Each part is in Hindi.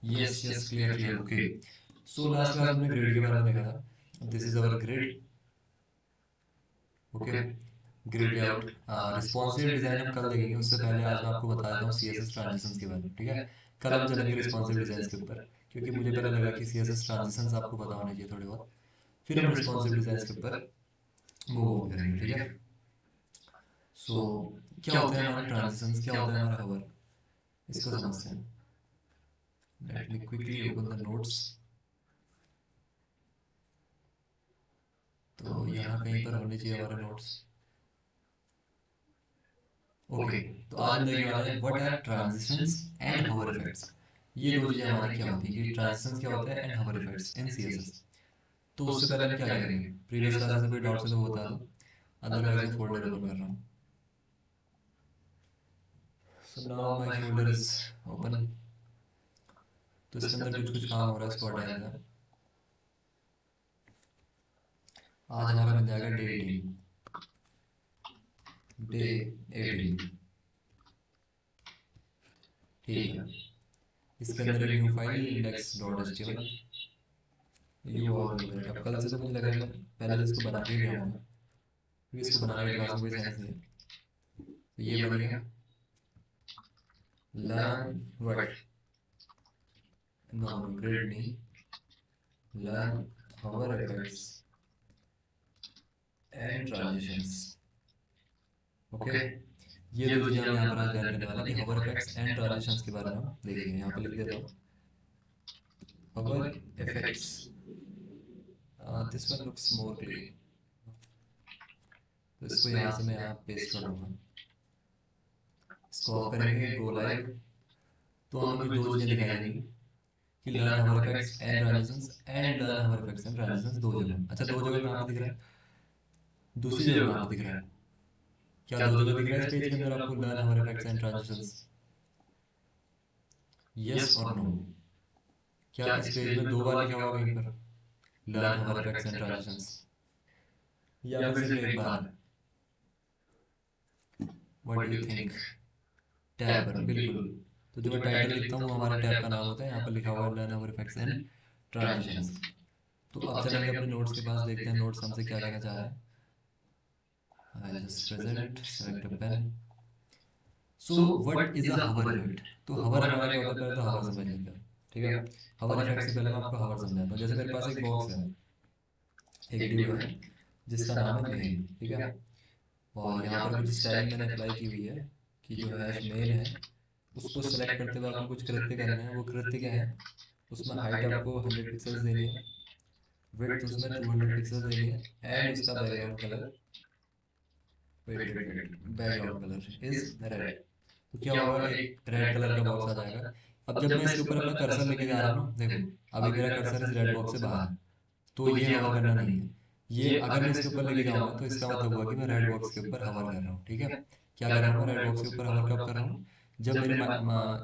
Yes yes, clear clear, okay. So last class में ग्रिड के बारे में देखा था। This is our grid, okay. Grid layout, responsive design हम कल देखेंगे, उससे पहले आज मैं आपको बता देता हूँ सीएसएस ट्रांजिशंस के बारे में, ठीक है। कल हम चलेंगे रिस्पॉन्सिव डिज़ाइन के ऊपर, क्योंकि मुझे पहले लगा कि सीएसएस ट्रांजिशंस आपको पता होने चाहिए थोड़े बहुत, फिर हम रिस्पॉन्सिव डिज़ाइन के ऊपर मूव ऑन करेंगे, ठीक है। सो क्या होते हैं हमारे ट्रांजिशंस, क्या होता है हमारा हवर, इसको समझते हैं। Let me quickly open the notes. तो यहाँ कहीं पर होने चाहिए हमारे नोट्स, ओके। तो आज हम देखने वाले हैं what are transitions and hover effects. ये दो चीज़ें हमारी क्या होती हैं कि ट्रांजिशंस क्या होता है and hover effects in CSS. तो उससे पहले हम क्या करेंगे, प्रीवियस क्लासेस में कोई डाउट्स है तो वो बता दो, अदरवाइज मैं फोल्डर ओपन कर रहा हूँ। So now my folder is open. तो इसके अंदर कुछ कुछ काम हो रहा है, इसको हटा देते हैं। आज हमारा बन जाएगा डे 18, डे 18, ठीक है। इसके अंदर एक new file index dot H T M L, you all will know it. अब कल से तो मुझे लग रहा है मैं पहले से इसको बना के ही आऊँगा, क्योंकि इसको बनाने के क्लास में कोई सेंस नहीं है। तो ये बन गया learn what, no no grid नहीं, learn hover effects and transitions, okay. ये दो चीज़ें हम यहाँ पर आज लर्न करने वाले हैं कि हवर इफेक्ट्स एंड ट्रांजिशंस के बारे में हम देखेंगे। यहाँ पे लिख देता हूँ hover effects, this one looks more clean, तो इसको यहाँ से मैं यहाँ पेस्ट कर दूंगा। इसको ऑफ करेंगे, गो लाइव। तो हमें कुछ दो चीज़ें दिखाई देंगी कि learn hover effects and transitions and learn hover effects and transitions, दो जगह। अच्छा, दो जगह कहाँ पे दिख रहा है, दूसरी जगह कहाँ पे दिख रहा है, क्या दो जगह दिख रहा है इस पेज के अंदर आपको learn hover effects and transitions, yes और नो? क्या इस पेज में दो बार लिखा हुआ कहीं पर learn hover effects and transitions, या फिर सिर्फ एक बार है? What do you think? Tab पर, बिल्कुल। तो जो मैं टाइटल लिखता हूँ वो हमारे टैब का नाम होता है, यहाँ पर लिखा हुआ है learn hover effects and transitions. तो अब चलेंगे अपने नोट्स के पास, देखते हैं नोट्स हमसे क्या कहना चाह रहा है। I just present select a pen. So what is a hover effect? तो हवर हमारा क्या होता है, पहले तो हवर समझ लेते हैं, ठीक है। हवर इफेक्ट से पहले मैं आपको हवर समझाता हूँ। जैसे मेरे पास एक बॉक्स है, एक डिव है जिसका नाम है मेन, ठीक है। और यहाँ पर कुछ स्टाइलिंग मैंने अप्लाई की हुई है कि जो हैश मेन है उसको सेलेक्ट करते हुए आपको कुछ कृत्य करने हैं। वो कृत्य क्या है, उसमें हाइट आपको 100 पिक्सल्स देनी है, विड्थ उसमें 200 पिक्सल्स देनी है, एंड उसका background colour, wait background colour is red. तो क्या होगा, एक रेड कलर का बॉक्स आ जाएगा। अब जब मैं इसके ऊपर अपना कर्सर लेके जा रहा हूँ ना, देखो अभी मेरा कर्सर इस रेड बॉक्स से बाहर है, तो ये हवर करना नहीं है। ये अगर मैं इसके ऊपर लेके जाऊंगा तो इसका मतलब हुआ कि मैं रेड बॉक्स के ऊपर हवर कर रहा हूँ, ठीक है। क्या कर रहा हूँ मैं रेड बॉक्स के ऊपर हवर कब कर रहा हूँ, जब मेरे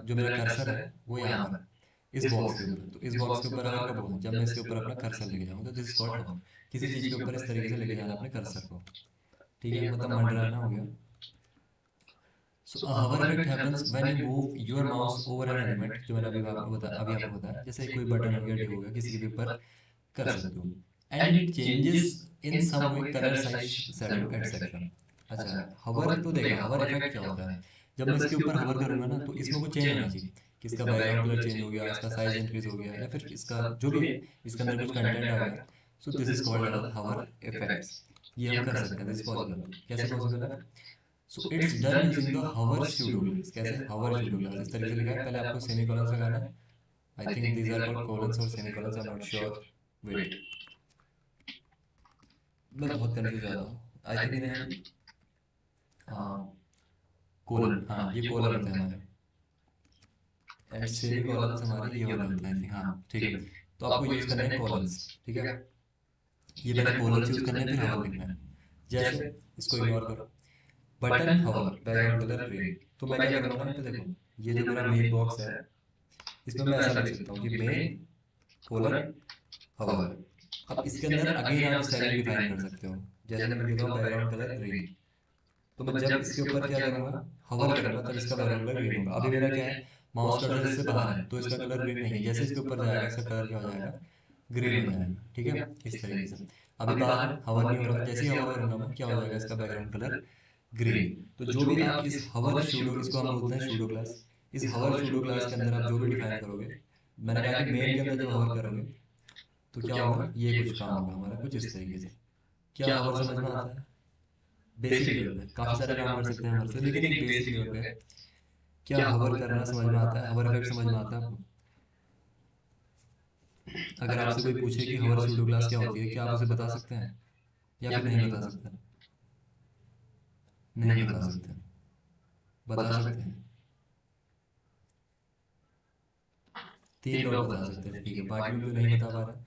जो मेरा कर्सर है वो यहाँ पर है, इस बॉक्स के ऊपर। तो इस बॉक्स के ऊपर हवर कब होगा, जब मैं इसके ऊपर अपना कर्सर लेके जाऊँगा। तो दिस इज कॉल्ड हवर। किसी चीज़ के ऊपर इस तरीके से लेके जाना अपने कर्सर को, ठीक है, मतलब मंडराना हो गया। So a hover effect happens when you move your mouse over an element, जो मैंने अभी आपको बताया, जैसे कोई बटन हो गया, डिव हो गया, किसी के भी ऊपर कर सकते हो। And it changes in some way colour size shadow etcetera. अच्छा, हवर तो देखा, हवर इफेक्ट क्या होता है, जब मैं इसके ऊपर हवर करूंगा ना तो इसमें कुछ चेंज होना चाहिए कि इसका बैकग्राउंड कलर चेंज हो गया, इसका साइज इंक्रीज हो गया, या फिर इसका जो भी है इसके अंदर कुछ कंटेंट आ गया। So this is called our hover effects. ये हम कर सकते हैं, दिस पॉसिबल। कैसे पॉसिबल है? So it's done using the hover pseudo class. कैसे, हवर स्यूडो क्लास इस तरीके से लिखा है, पहले आपको सेमी कॉलन्स लगाना है। I think these are called colons और semicolons, I am not sure, wait, मैं बहुत कंफ्यूज हो जाता हूँ। आई थिंक इन्हें हम कोलन, हाँ ये कोलन होते हैं हमारे, एंड सेमी कॉलन्स हमारे ये वाले होते हैं, आई थिंक, हाँ ठीक है। तो आपको यूज़ करने हैं कॉलन्स, ठीक है। ये पहले कॉलन्स यूज़ करने हैं, फिर हवर लिखना है। जैसे, इसको इग्नोर करो, बटन हवर बैकग्राउंड कलर ग्रीन। तो मैं क्या करूँगा ना, यहाँ पे देखो, ये जो मेरा मेन बॉक्स है इसमें मैं ऐसा लिख सकता हूँ कि मेन कोलन हवर। अब इसके अंदर अगेन आप स्टाइलिंग डिफाइन कर सकते हो। जैसे मैं लिख देता हूँ बैकग्राउंड कलर ग्रीन। तो मैं जब इसके ऊपर क्या करूँगा, हवर करूँगा, तब इसका बैकग्राउंड कलर ग्रीन होगा। अभी मेरा क्या है, माउस कर्सर इससे बाहर है तो इसका कलर ग्रीन नहीं है, जैसे इसके ऊपर जाएगा इसका कलर क्या हो जाएगा, ग्रीन हो जाएगा। ठीक है, इस तरीके से। अभी बाहर है, हवर नहीं हो रहा, जैसे ही हवर करूंगा मैं क्या हो जाएगा, इसका बैकग्राउंड कलर ग्रीन। तो जो भी आप इस हवर शूडो, इसको हम बोलते हैं शूडो क्लास, इस हवर शूडो क्लास के अंदर आप जो भी डिफाइन करोगे, मैंने कहा कि मेन के अंदर जब हवर करोगे तो क्या होगा, ये कुछ काम होगा हमारा कुछ इस तरीके से। क्या हवर समझ में आता है? बेसिक लेवल पे काफ़ी सारे काम कर सकते हैं हवर से, लेकिन एक बेसिक लेवल पे क्या हवर करना समझ में आता है, हवर इफेक्ट समझ में आता है आपको? अगर आपसे कोई पूछे कि हवर शूडो क्लास क्या होती है, क्या आप उसे बता सकते हैं या फिर नहीं बता सकते? नहीं बता सकते, बता सकते हैं? 3 लोग बता सकते हैं, ठीक है, बाकी लोग जो नहीं बता पा रहे।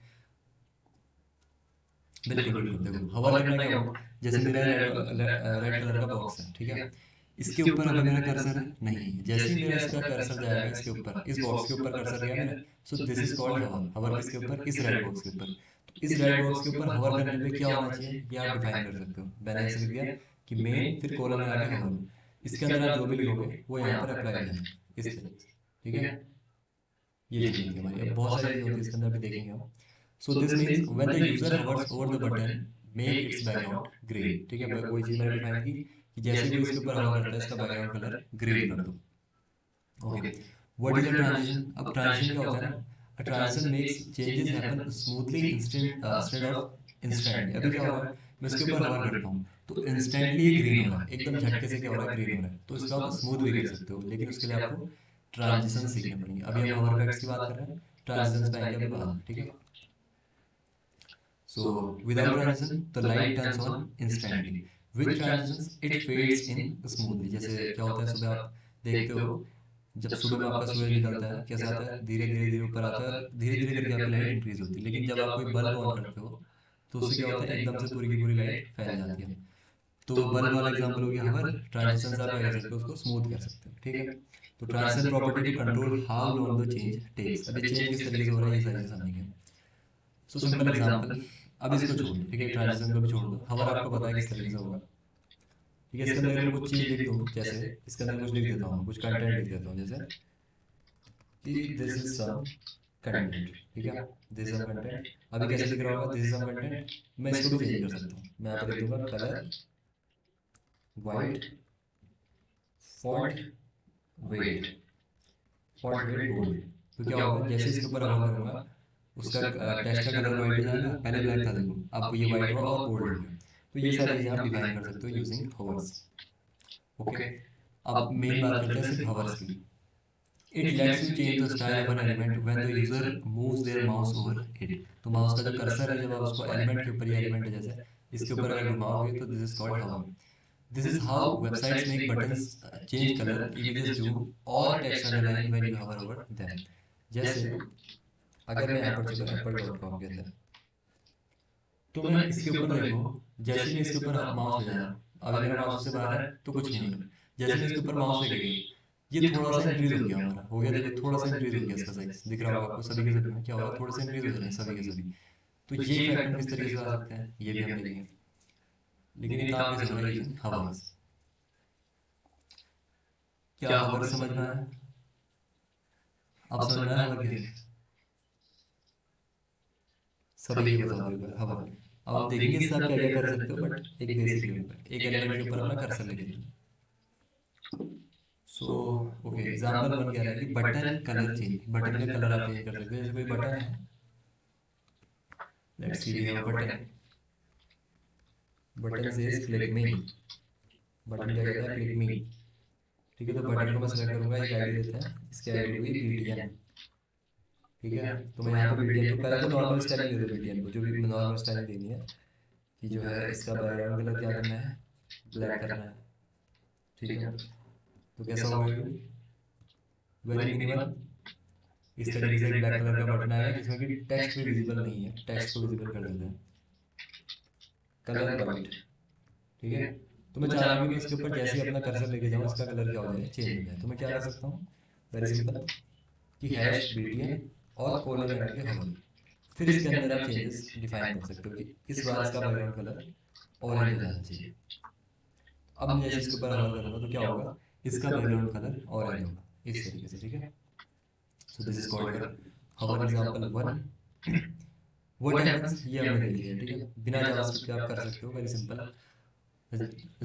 बिल्कुल बिल्कुल, देखो हवर करना क्या होगा, जैसे मेरा रेड कलर का बॉक्स है, ठीक है, इसके ऊपर अभी मेरा कर्सर है नहीं है, जैसे ही मेरा इसका कर्सर जाएगा इसके ऊपर, इस बॉक्स के ऊपर कर्सर गया मेरा, सो दिस इज कॉल्ड हवर। हवर किसके ऊपर, इस रेड बॉक्स के ऊपर। तो इस रेड बॉक्स के ऊपर हवर करने पे क्या होना चाहिए, ये आप डिफाइन कर सकते हो। मैंने ऐसे लिख दिया कि मेन फिर कॉलम में आके हवर, इसके अंदर आप जो भी लिखोगे वो यहाँ पर अप्लाई हो जाएगा इस तरीके से। ठीक है, ये चीज़ होती है हमारी। अब बहुत सारी चीज़ होती है इसके अंदर भी देखेंगे हम। So this means when the user hours over the button make it's background green. ठीक है, वही चीज़ मैंने डिफाइन की कि जैसे कोई इसके ऊपर हवर करता है इसका बैकग्राउंड कलर ग्रीन कर दो। Okay, what is a transition? अब ट्रांजिशन क्या होता है ना, a transition makes changes happen smoothly instead of instantly. अभी क्या हो रहा है, मैं इसके ऊपर हवर करता हूँ तो इंस्टेंटली ये ग्रीन हो रहा है, एकदम झटके से क्या हो रहा है, ग्रीन हो रहा है। तो इसको आप स्मूथ भी कर सकते हो, लेकिन उसके लिए आपको ट्रांजिशन सीखने पड़ेंगे। अभी हम हवर इफेक्ट्स की बात कर रहे हैं, ट्रांजिशंस पे आएंगे अभी बाद में। ठीक है, so without transition the light turns on instantly, with transitions it fades in smoothly। जैसे क्या होता है, सुबह आप देखते हो, जब सुबह में आपका सूरज निकलता है कैसे आता है, धीरे धीरे धीरे ऊपर आता है, धीरे धीरे करके आपकी लाइट इंक्रीज होती है। लेकिन जब आप कोई बल्ब ऑन करते हो तो उससे क्या होता है, एकदम से पूरी की पूरी लाइट फैल जाती है। तो बल्ब वाला एग्जांपल हो गया हवर। ट्रांजिशन से आप क्या कर सकते हो, उसको स्मूथ कर सकते हो। ठीक है, तो transition property to control how long the change takes. अब ये चेंज किस तरीके से हो रहा है, ये सारी चीज़ समझेंगे। सो सिंपल एग्जांपल, अब इसको छोड़ दो, ठीक है, ट्रांजिशन को भी छोड़ दो, हवर आपको पता है किस तरीके से होगा। ठीक है, इसके अंदर मैं कुछ चीज़ लिख दूँ, जैसे इसके अंदर कुछ लिख देता हूँ, कुछ कंटेंट लिख देता हूँ, जैसे कि दिस इज सम कंटेंट। ठीक है, दिस इज सम कंटेंट। अभी कैसे दिख रहा होगा, दिस इज सम कंटेंट। मैं इसको भी चेंज कर सकता हूँ, मैं यहाँ पे लिख दूंगा colour white font weight, font weight bold. तो क्या होगा, जैसे इसके ऊपर हवर करूंगा उसका टेक्स्ट का कलर वाइट हो जाएगा, पहले ब्लैक था देखो, अब ये वाइट हुआ और बोल्ड हो गया। तो ये सारी चीज़ें आप डिफाइन कर सकते हो यूजिंग हवर्स। ओके, अब मेन बात करते हैं सिर्फ हवर्स की। It lets you change the style of an element when the user moves their mouse over it. तो माउस का जो कर्सर है, जब आप उसको एलिमेंट के ऊपर, ये एलिमेंट है जैसे इसके ऊपर अगर घुमाओगे तो this is called hover. This is how websites make buttons change colour, images zoom और text underline when you hover over them. जैसे अगर मैं यहाँ पर चलो apple.com के अंदर, तो मैं इसके ऊपर देखो, जैसे मैं इसके ऊपर माउस ले जा रहा हूँ, अभी मेरा माउस उससे बाहर है तो कुछ नहीं हो रहा। जैसे मैं इसके ऊपर माउस लेके गया, ये थोड़ा सा इंक्रीज हो गया, हमारा हो गया, देखो थोड़ा सा इंक्रीज हो गया, इसका साइज दिख रहा होगा आपको, सभी के सभी में क्या हो रहा है, थोड़े से इंक्रीज हो रहे हैं सभी के सभी। तो ये इफेक्ट हम किस तरीके से ला सकते हैं, ये भी हम देखेंगे, लेकिन ये काम कैसे हो रहा है, यूजिंग हवर्स। क्या हवर समझ में आया? अब समझ में आया हवर क्या है? सभी के बता दो एक बार हवर। अब हम देखेंगे इससे आप क्या क्या कर सकते हो, बट एक बेसिक लेवल पर एक एलिमेंट के ऊपर अपना कर्सर लेके चलो। सो ओके, एग्जांपल 1 कह रहा है कि बटन कलर चेंज, बटन का कलर आप चेंज कर सकते हो। जैसे कोई बटन है, let's see we have a button, button says click me, button क्या कहता है, क्लिक मी। ठीक है, तो बटन को मैं सेलेक्ट करूंगा, एक आईडी देते हैं, इसकी आईडी हुई बीटीएन। ठीक है, तो मैं यहाँ पे बीटीएन को पहले तो नॉर्मल स्टाइलिंग दे दो, बीटीएन को जो भी नॉर्मल स्टाइलिंग देनी है, कि जो है इसका बैकग्राउंड कलर क्या करना है, ब्लैक करना है। ठीक है, तो कैसा होगा ये, वेरी मिनिमल, इस तरीके से एक ब्लैक कलर का बटन आएगा जिसमें कि टेक्स्ट भी विजिबल नहीं है, टेक्स्ट को विजिबल कर देते हैं, कलर वाइट। ठीक है, तो मैं चाह रहा हूँ कि मैं इसके ऊपर जैसे ही अपना कर्सर लेके जाऊँ इसका कलर क्या हो जाए, चेंज हो जाए। तो मैं क्या कर सकता हूँ, वेरी सिंपल, कि हैश बीटीएन और कोलन लगा के हवर, फिर इसके अंदर आप चेंजेस डिफाइन कर सकते हो कि इस बार इसका बैकग्राउंड कलर ऑरेंज हो जाना चाहिए। अब मैं जैसे इसके ऊपर हवर करूंगा तो क्या होगा, इसका बैकग्राउंड कलर ऑरेंज होगा इस तरीके से। ठीक है, so this is called your hover example 1। What happens, ये हमने देख लिया, ठीक है। बिना जावास्क्रिप्ट के आप कर सकते हो, very simple.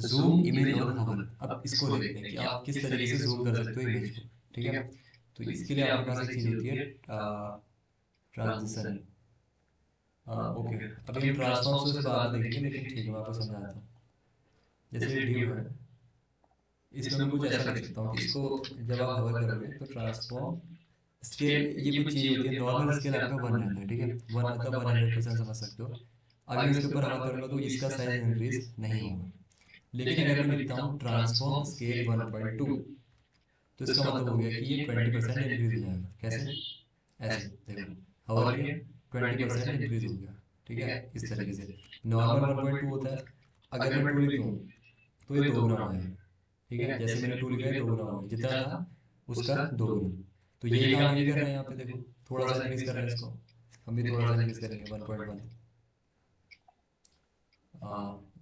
Zoom image on hover, अब इसको देखते हैं कि आप किस तरीके से जूम कर सकते हो इमेज को, ठीक है। तो इसके लिए आपके पास एक चीज़ होती है ट्रांजिशन। ओके, अभी हम ट्रांसफॉर्म्स को इसे बाद में देखेंगे, लेकिन ठीक है मैं आपको समझाता हूँ। जैसे डिव है, इसमें मैं कुछ ऐसा लिख सकता हूँ कि इसको जब आप हवर करोगे तो ट्रांसफॉर्म स्केल, ये कुछ चीज़ होती है, नॉर्मल स्केल आपका 1 रहता है, ठीक है। 1 मतलब 100% समझ सकते हो। अभी मैं इसके ऊपर हवर करूँगा तो इसका साइज इंक्रीज नहीं होगा। लेकिन अगर मैं लिखता हूँ ट्रांसफॉर्म स्केल 1.2, तो इसका मतलब हो गया कि ये 20% इंक्रीज हो जाएगा। कैसे? ऐसे देखो, हवर किया 20% इंक्रीज हो गया, ठीक है। इस तरीके से नॉर्मल 1.2 होता है, अगर मैं 2 लिख दूँ तो ये 2 गुना हो जाएगा, ठीक है। जैसे मैंने 2 लिखा है 2 गुना हो गया, जितना था उसका 2 गुना। तो यही काम ये भी कर रहे हैं यहाँ पे, देखो थोड़ा सा इंक्रीज कर रहे हैं इसको, हम भी थोड़ा सा इंक्रीज करेंगे 1.1।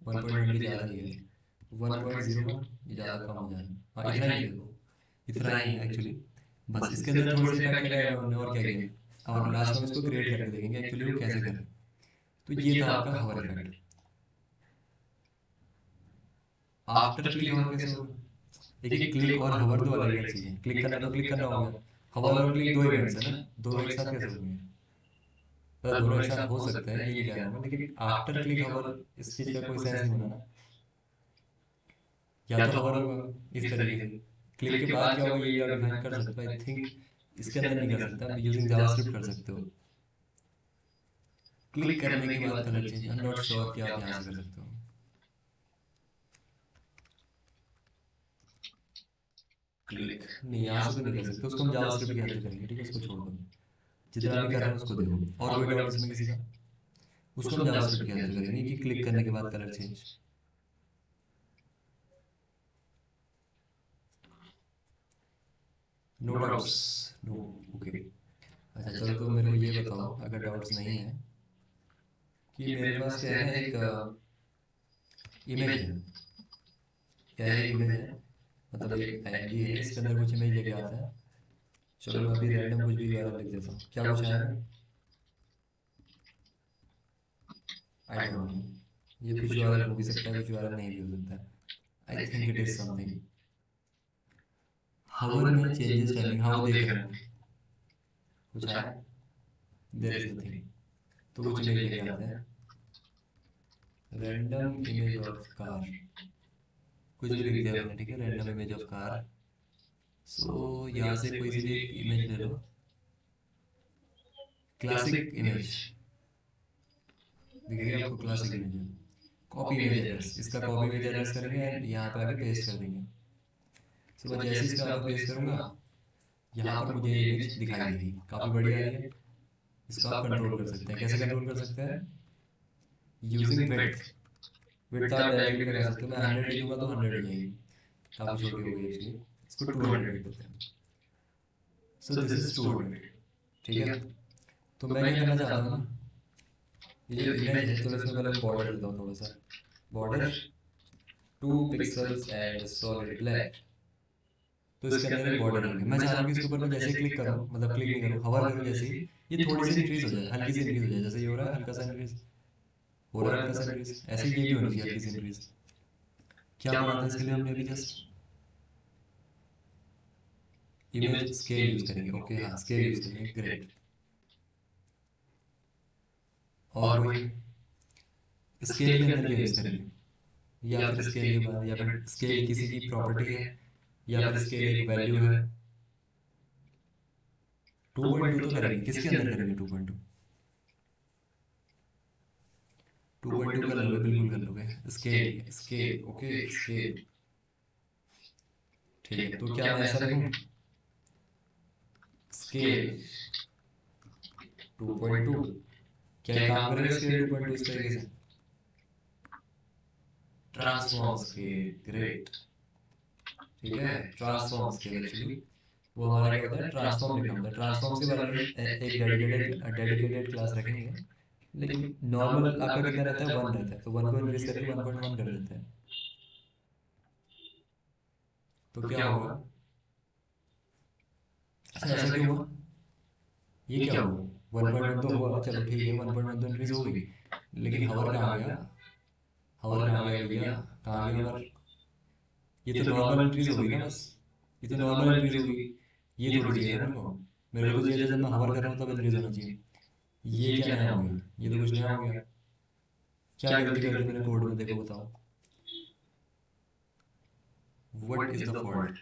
1.1 भी ज़्यादा ही है, 1.01 ये ज़्यादा कम हो जाए। हाँ इतना ही है, देखो इतना ही है एक्चुअली। बस इसके अंदर थोड़े से इफेक्ट लगाए हुए हमने, और क्या किया। और लास्ट में हम इसको क्रिएट करके देखेंगे एक्चुअली वो कैसे करें। तो ये था आपका हवर इफेक्ट। आफ्टर क्लिक हवर कैसे होगा? देखिए क्लिक और हवर दो अलग अलग चीज़ें। क्लिक करना तो क्लिक करना हो गया, हवर और क्लिक दो इवेंट्स है ना, दोनों एक साथ कैसे होंगे? मतलब दोनों एक साथ हो सकते हैं, ये नहीं कह रहा हूँ मैं, लेकिन आफ्टर क्लिक हवर इस चीज़ का कोई सेंस नहीं बना ना। या तो हवर होगा इस तरीके से, क्लिक के बाद क्या होगा ये भी आप डिफाइन कर सकते हो। आई थिंक इसके अंदर नहीं कर सकते, आप यूजिंग जावास्क्रिप्ट कर सकते हो। क्लिक करने के बाद colour change, I am not sure कि आप यहाँ से कर सकते हो। क्लिक नहीं, यहाँ से तो नहीं कर सकते, उसको हम जावास्क्रिप्ट की हेल्प से करेंगे, ठीक है। उसको छोड़ दो, जितना भी कर रहे हैं उसको देखो। और कोई डाउट इसमें किसी का? उसको हम जावास्क्रिप्ट की हेल्प से करेंगे कि क्लिक करने के बाद colour change. No doubts? No, okay. अच्छा चलो, तो मेरे को ये बताओ अगर डाउट्स नहीं है कि मेरे पास क्या है ना, एक इमेज है। क्या है? एक इमेज है, मतलब एक IMG है, इसके अंदर कुछ इमेज लेके आता है। चलो मैं अभी रैंडम कुछ भी URL लिख देता हूँ, क्या कुछ आएगा? आई डोंट नो, ये कुछ URL हो भी सकता है, कुछ URL नहीं भी हो सकता है। I think it is something hover में चेंजेस टर्निंग, हाँ वो देख रहे हैं, कुछ आया? There is nothing. तो कुछ इमेज लेके आते हैं, रैंडम इमेज ऑफ कार, कुछ भी लिख दिया मैंने, ठीक है। Random image of car. So यहाँ से कोई सी भी एक इमेज ले लो, क्लासिक इमेज दिख रही है आपको? क्लासिक इमेज है। कॉपी इमेज एड्रेस, इसका कॉपी इमेज एड्रेस करेंगे एंड यहाँ पे आके पेस्ट कर देंगे। सो मैं जैसे इसका यहाँ पे पेस्ट करूँगा, यहाँ पर मुझे ये इमेज दिखाई देगी, काफ़ी बड़ी आ रही है। इसको आप कंट्रोल कर सकते हैं, कैसे कंट्रोल कर सकते हैं? Using width. विड्थ आप डायरेक्टली भी लगा सकते हो, मैं 100 लिखूंगा तो 100 हो जाएगी, काफ़ी छोटी हो गई एक्चुअली। इसको 200 लिख देते हैं। सो दिस इज 200, ठीक है। तो मैं क्या करना चाहता हूँ ना, ये जो इमेज है, चलो इसमें पहले मैं बॉर्डर देता हूँ थोड़ा सा। Border 2 pixels and solid black. तो इसके अंदर एक बॉर्डर आ गया। मैं चाह रहा हूँ कि इसके ऊपर मैं जैसे ही क्लिक करूँ, मतलब क्लिक नहीं करूँ, हवर करूँ जैसे ही, ये थोड़ी सी इंक्रीज हो जाए, हल्की सी इंक्रीज हो जाए। जैसे ये हो रहा है हल्का सा इंक्रीज, हो रहा है हल्का सा इंक्रीज, ऐसे ये भी होनी चाहिए हल्की सी इंक्रीज। क्या पढ़ा था इसके लिए हमने अभी जस्ट? इमेज स्केल यूज करेंगे, ओके हाँ स्केल यूज करेंगे, ग्रेट। और कोई स्केल के अंदर क्या यूज करेंगे, या फिर स्केल के बाद, या फिर स्केल किसी की प्रॉपर्टी है, या फिर स्केल एक वैल्यू है? 2.2 तो करेंगे, किसके अंदर करेंगे 2.2? 2.2 कर लोगे, बिल्कुल कर लोगे। स्केल, स्केल ओके स्केल, ठीक है। तो क्या मैं ऐसा लिखूं, स्केल 2.2? क्या ये काम करेगा स्केल 2.2 इस तरीके से? ट्रांसफॉर्म स्केल, ग्रेट, ठीक है। ट्रांसफॉर्म स्केल एक्चुअली वो हमारा क्या होता है, ट्रांसफॉर्म लिखना होता है। ट्रांसफॉर्म के बारे में एक डेडिकेटेड क्लास रखेंगे। लेकिन नॉर्मल आपका कितना रहता है, 1 रहता है, तो 1 को इंक्रीज करके 1.1 कर देते हैं। तो क्या होगा? अच्छा ऐसा क्यों हुआ? ये क्या हुआ, 1.1 तो हुआ, चलो ठीक है 1.1 तो इंक्रीज हो गई, लेकिन हवर कहाँ गया, हवर कहाँ गया भैया, कहाँ गया हवर, ये तो नॉर्मल इंक्रीज हो गई ना बस, ये तो नॉर्मल इंक्रीज होगी, ये थोड़ी चाहिए था मेरे को, मेरे को तो चाहिए था जब मैं हवर कर रहा हूँ तब इंक्रीज होना चाहिए। ये क्या नया हो गया, ये तो कुछ नया हो गया, क्या गलती कर दी मैंने कोड में, देखो बताओ, व्हाट इज द फॉल्ट।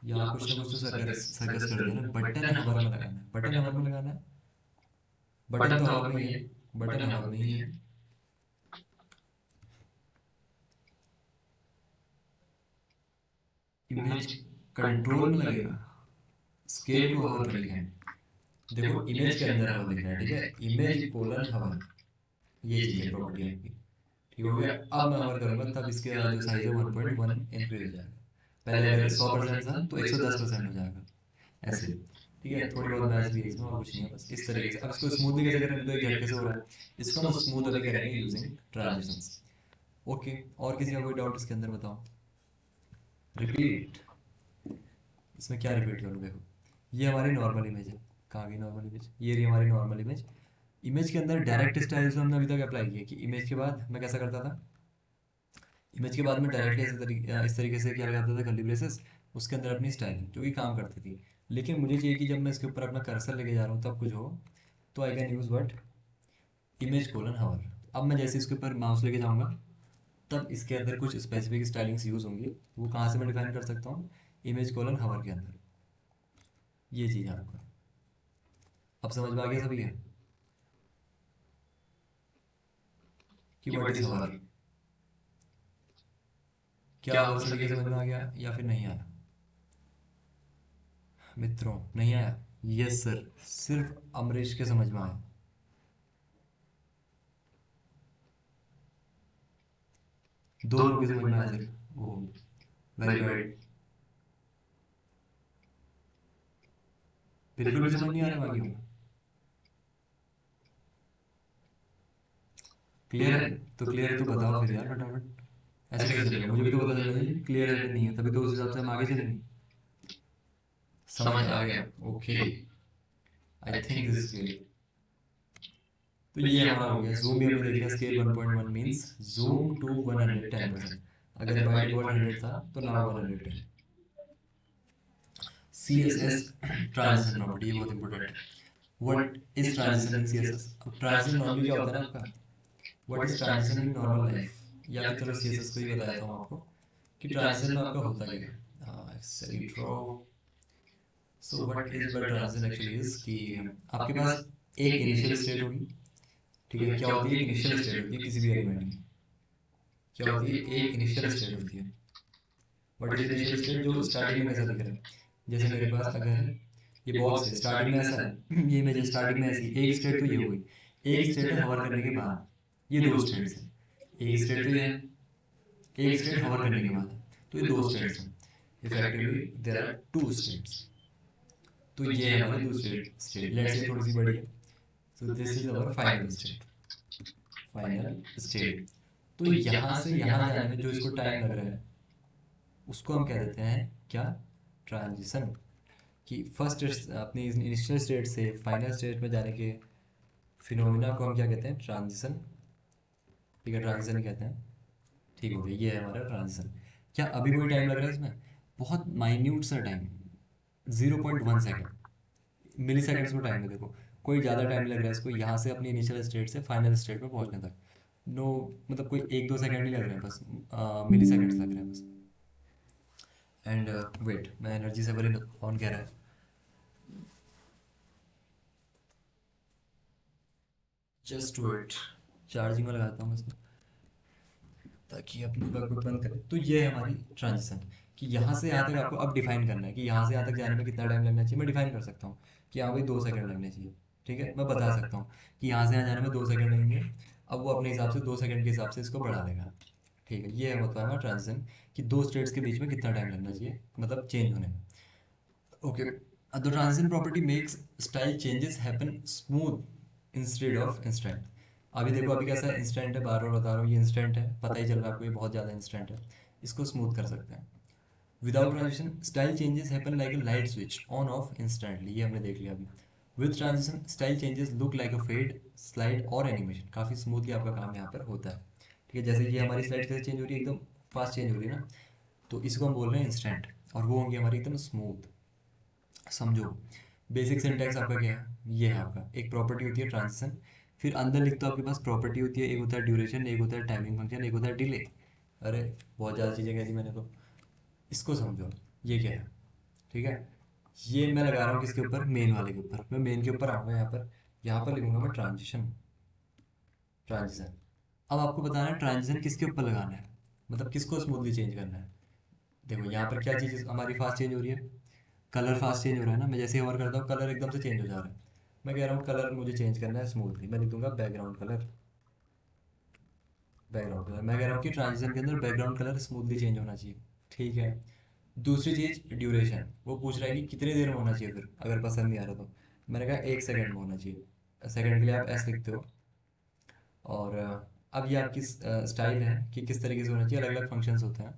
यहाँ कुछ ना कुछ तो सर्कस सर्कस कर दिया ना, बटन हवर में लगाना है, बटन हवर में लगाना है, बटन तो हवर में ही है, बटन हवर में ही है। इमेज कंट्रोल में लगेगा, स्केल टू हवर पे लिखा है, देखो इमेज के अंदर हवर लिखना है, ठीक है, इमेज कोलन हवर, ये चीज़ है प्रॉपर्टी आपकी, ठीक हो गया। अब मैं हवर करूंगा तब इसके जो साइज है 1.1 इंक्रीज हो जाएगा, पहले अगर 100% था तो 110% हो जाएगा, ऐसे, ठीक है। थोड़ी बहुत मैथ्स भी है इसमें और कुछ नहीं है, बस इस तरीके से। अब इसको स्मूथली कैसे करें, तो एक झटके से हो रहा है, इसको हम स्मूथ अभी करेंगे यूजिंग ट्रांजिशंस। ओके, और किसी का कोई डाउट इसके अंदर बताओ। रिपीट, इसमें क्या रिपीट करूँ, देखो ये हमारी नॉर्मल इमेज है, कहाँ गई नॉर्मल इमेज, ये रही हमारी नॉर्मल इमेज। इमेज के अंदर डायरेक्ट स्टाइल्स हमने अभी तक अप्लाई किया कि इमेज के बाद मैं कैसा करता था, इमेज के बाद में डायरेक्टली इस तरीके से क्या लगाता था, कर्ली ब्रेसेस, उसके अंदर अपनी स्टाइल जो कि काम करती थी। लेकिन मुझे चाहिए कि जब मैं इसके ऊपर अपना कर्सर लेके जा रहा हूँ तब कुछ हो, तो I can use word image colon hover. अब मैं जैसे इसके ऊपर माउस लेके जाऊँगा तब इसके अंदर कुछ स्पेसिफिक स्टाइलिंग्स यूज़ होंगी, वो कहाँ से मैं डिफाइन कर सकता हूँ, इमेज कोलन हवर के अंदर, ये चीज़ है आपका। अब समझ में आ गया सभी है कि व्हाट इज हवर, क्या हवर सभी के समझ में आ गया या फिर नहीं आया मित्रों, नहीं आया। यस सर, सिर्फ अमरीश के समझ में आया, दो लोगों के समझ में आया सिर्फ, ओह वेरी बैड, बिल्कुल भी समझ नहीं आ रहा बाकियों को, क्लियर है, तो क्लियर है तो बताओ फिर यार फटाफट, ऐसे कैसे चलेगा, मुझे भी तो पता चलना चाहिए क्लियर है कि नहीं है, तभी तो उस हिसाब से हम आगे चलेंगे। समझ आ गया, okay, I think this is clear. तो ये हमारा हो गया, जूम भी हमने देख लिया, स्केल 1.1 मींस जूम टू 110%, अगर बाय डिफॉल्ट 100 था तो now 110। C S S transition property, ये बहुत इंपॉर्टेंट है। What is transition in C S S, अब ट्रांजिशन नॉर्मली क्या होता है ना आपका, what is transition in normal life, या फिर चलो सी एस एस को ही बता देता हूँ आपको कि ट्रांजिशन में आपका होता क्या है, एक्सेलिट्रो। So what is what transition actually is कि आपके पास एक इनिशियल स्टेट होगी, ठीक है, क्या होती है, एक इनिशियल स्टेट होती है किसी भी एलिमेंट की, क्या होती है, एक इनिशियल स्टेट होती है। व्हाट इज इनिशियल स्टेट, जो स्टार्टिंग में कैसा दिख रहा है, जैसे मेरे पास अगर ये बॉक्स है स्टार्टिंग में ऐसा है ये इमेज है स्टार्टिंग में ऐसी, एक स्टेट तो ये हो गई, एक स्टेट है हवर करने के बाद, ये दो स्टेट्स हैं, एक स्टेट तो ये है, एक स्टेट हवर करने के बाद है, तो ये दो स्टेट्स हैं, effectively there are two states. तो ये है हमारी दूसरी स्टेट, लेट्स से थोड़ी सी बड़ी है, so this is our final state, final state. तो यहाँ से यहाँ जाने में जो इसको टाइम लग रहा है उसको हम कह देते हैं क्या, ट्रांजिशन। कि फर्स्ट अपनी इनिशियल स्टेट से फाइनल स्टेट में जाने के फिनोमिना को हम क्या कहते हैं, ट्रांजिशन, ठीक है, ट्रांजिशन ही कहते हैं। ठीक हो गया, ये है हमारा ट्रांजिशन। क्या अभी कोई टाइम लग रहा है इसमें, बहुत माइन्यूट सा टाइम, 0.1 सेकेंड, मिली सेकेंड्स में टाइम है, देखो कोई ज़्यादा टाइम लग रहा है इसको यहाँ से अपनी इनिशियल स्टेट से फाइनल स्टेट में पहुँचने तक, नो मतलब कोई 1-2 सेकेंड ही लग रहे हैं बस, मिली सेकेंड्स लग रहे हैं बस। एंड वेट, मैं एनर्जी से भरी ऑन कह रहा है, जस्ट वेट, चार्जिंग में लगाता हूँ इसमें ताकि अपनी बग बग बंद करें। तो ये है हमारी ट्रांजिशन, कि यहाँ से यहाँ तक आपको अब डिफाइन करना है कि यहाँ से यहाँ तक जाने में कितना टाइम लगना चाहिए, मैं डिफाइन कर सकता हूँ कि यहाँ भाई 2 सेकंड लगने चाहिए, ठीक है, मैं बता सकता हूँ कि यहाँ से यहाँ जाने में 2 सेकंड लगेंगे, अब वो अपने हिसाब से 2 सेकंड के हिसाब से इसको बढ़ा देगा, ठीक है। ये होता है हमारा ट्रांजिशन, कि दो स्टेट्स के बीच में कितना टाइम लगना चाहिए, मतलब चेंज होने में। Okay, the transition property makes style changes happen smooth instead of instant. अभी देखो अभी कैसा इंस्टेंट है, बार बार बता रहा हूँ ये इंस्टेंट है, पता ही चल रहा है आपको ये बहुत ज़्यादा इंस्टेंट है, इसको स्मूथ कर सकते हैं। Without transition style changes happen like a light switch on off instantly, ये हमने देख लिया अभी। With transition style changes look like a fade slide और एनिमेशन, काफ़ी स्मूथली आपका काम यहाँ पर होता है। ठीक है, जैसे ये हमारी स्लाइड कैसे चेंज हो रही है, एकदम फास्ट चेंज हो रही है ना, तो इसको हम बोल रहे हैं इंस्टेंट, और वो होंगी हमारी एकदम स्मूथ। समझो, बेसिक सिंटैक्स आपका क्या है, ये है आपका एक प्रॉपर्टी होती है ट्रांजिशन, फिर अंदर लिख तो आपके पास प्रॉपर्टी होती है, एक होता है ड्यूरेशन, एक होता है टाइमिंग फंक्शन, एक होता है डिले। अरे बहुत ज़्यादा चीज़ें कह दी मैंने तो, इसको समझो, ये क्या है। ठीक है, ये मैं लगा रहा हूँ किसके ऊपर, मेन वाले के ऊपर, मैं मेन के ऊपर आऊँगा यहाँ पर, यहाँ पर लिखूंगा मैं ट्रांजिशन, ट्रांजिशन। अब आपको बताना है ट्रांजिशन किसके ऊपर लगाना है, मतलब किसको स्मूथली चेंज करना है। देखो यहाँ पर क्या चीज़ हमारी फास्ट चेंज हो रही है, कलर फास्ट चेंज हो रहा है ना, मैं जैसे ओवर करता हूँ कलर एकदम से चेंज हो जा रहा है। मैं कह रहा हूँ कलर मुझे चेंज करना है स्मूथली, मैं लिख दूंगा बैकग्राउंड कलर, बैकग्राउंड कलर। मैं कह रहा हूँ कि ट्रांजिशन के अंदर बैकग्राउंड कलर स्मूथली चेंज होना चाहिए। ठीक है, दूसरी चीज़ ड्यूरेशन, वो पूछ रहा है कि कितनी देर में होना चाहिए, फिर अगर पसंद नहीं आ रहा तो मैंने कहा 1 सेकंड में होना चाहिए, सेकंड के लिए आप एस लिखते हो। और अब ये आपकी स्टाइल है कि किस तरीके से होना चाहिए, अलग अलग फंक्शंस होते हैं।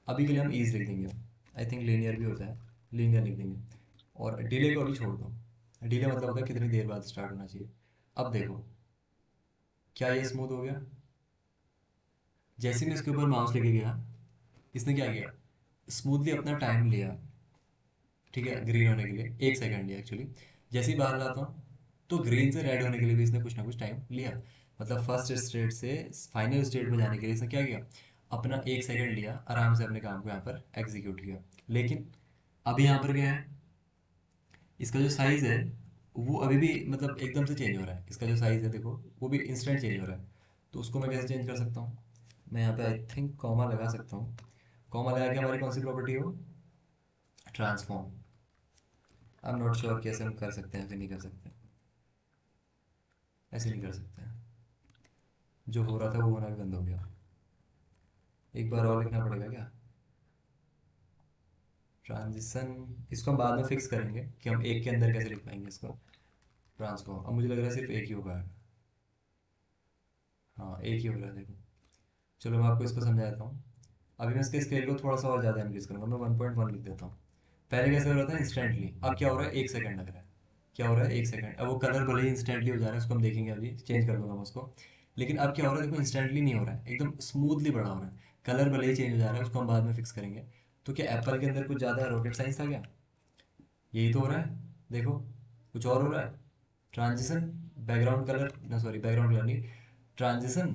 अभी के लिए हम ईज लिख देंगे, आई थिंक लीनियर भी होता है, लीनियर लिख देंगे। और डिले को अभी छोड़ दो, डिले मतलब होता है कितनी देर बाद स्टार्ट होना चाहिए। अब देखो क्या ये स्मूथ हो गया, जैसे मैं इसके ऊपर माउस लेके गया, इसने क्या किया, स्मूथली अपना टाइम लिया। ठीक है, ग्रीन होने के लिए 1 सेकंड लिया एक्चुअली, जैसे ही बाहर लाता हूँ तो ग्रीन से रेड होने के लिए भी इसने कुछ ना कुछ टाइम लिया। मतलब फर्स्ट स्टेट से फाइनल स्टेट में जाने के लिए इसने क्या किया, अपना 1 सेकंड लिया, आराम से अपने काम को यहाँ पर एग्जीक्यूट किया। लेकिन अभी यहाँ पर क्या है, इसका जो साइज है वो अभी भी मतलब एकदम से चेंज हो रहा है, इसका जो साइज है देखो वो भी इंस्टेंट चेंज हो रहा है। तो उसको मैं कैसे चेंज कर सकता हूँ, मैं यहाँ पे आई थिंक कॉमा लगा सकता हूँ। कॉमा लगा के हमारी कौन सी प्रॉपर्टी हो, transform. I am not sure कैसे हम कर सकते हैं, फिर नहीं कर सकते, ऐसे नहीं कर सकते हैं। जो हो रहा था वो होना भी बंद हो गया, एक बार और लिखना पड़ेगा क्या, ट्रांजिशन। इसको हम बाद में फिक्स करेंगे कि हम एक के अंदर कैसे लिख पाएंगे इसको, ट्रांसफॉर्म। अब मुझे लग रहा है सिर्फ एक ही हो पाएगा, हाँ एक ही हो रहा है देखो। चलो मैं आपको इसको समझा देता हूँ। अभी मैं इसके स्केल को थोड़ा सा और ज़्यादा इंक्रीज करूँगा, मैं 1.1 लिख देता हूँ। पहले कैसे हो रहा था इंस्टेंटली, अब क्या हो रहा है 1 सेकंड लग रहा है, क्या हो रहा है 1 सेकंड। अब वो कलर भले ही इंस्टेंटली हो जा रहा है, उसको हम देखेंगे, अभी चेंज कर दूंगा मैं उसको। लेकिन अब क्या हो रहा है देखो, इंस्टेंटली नहीं हो रहा है, एकदम स्मूथली बड़ा हो रहा है। कलर भले ही चेंज हो जा रहा है, उसको हम बाद में फिक्स करेंगे। तो क्या एप्पल के अंदर कुछ ज़्यादा रॉकेट साइंस था क्या, यही तो हो रहा है। देखो कुछ और हो रहा है, ट्रांजिशन, बैकग्राउंड कलर ना, सॉरी बैकग्राउंड कलर नहीं, ट्रांजिशन,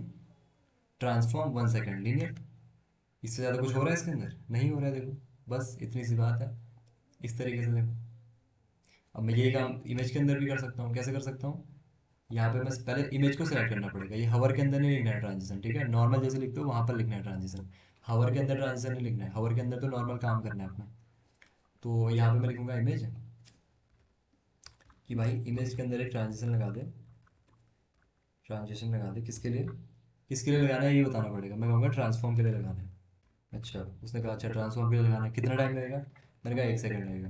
ट्रांसफॉर्म 1 सेकंड, लीनियर। इससे ज़्यादा कुछ हो रहा है इसके अंदर, नहीं हो रहा है देखो, बस इतनी सी बात है। इस तरीके से देखो, अब मैं यही काम इमेज के अंदर भी कर सकता हूँ, कैसे कर सकता हूँ, यहाँ पे मैं पहले इमेज को सेलेक्ट करना पड़ेगा, ये हवर के अंदर नहीं लिखना है ट्रांजिशन। ठीक है, नॉर्मल जैसे लिखते हो वहाँ पर लिखना है ट्रांजिशन, हवर के अंदर ट्रांजिशन नहीं लिखना है, हवर के अंदर तो नॉर्मल काम करना है अपना। तो यहाँ पे मैं लिखूंगा इमेज, कि भाई इमेज के अंदर एक ट्रांजिशन लगा दे, ट्रांजिशन लगा दे किसके लिए, किसके लिए लगाना है ये बताना पड़ेगा, मैं कहूँगा ट्रांसफॉर्म के लिए लगाना है। अच्छा, उसने कहा अच्छा ट्रांसफॉर्म के लिए लगाना है, कितना टाइम लगेगा, मैंने कहा 1 सेकंड लगेगा।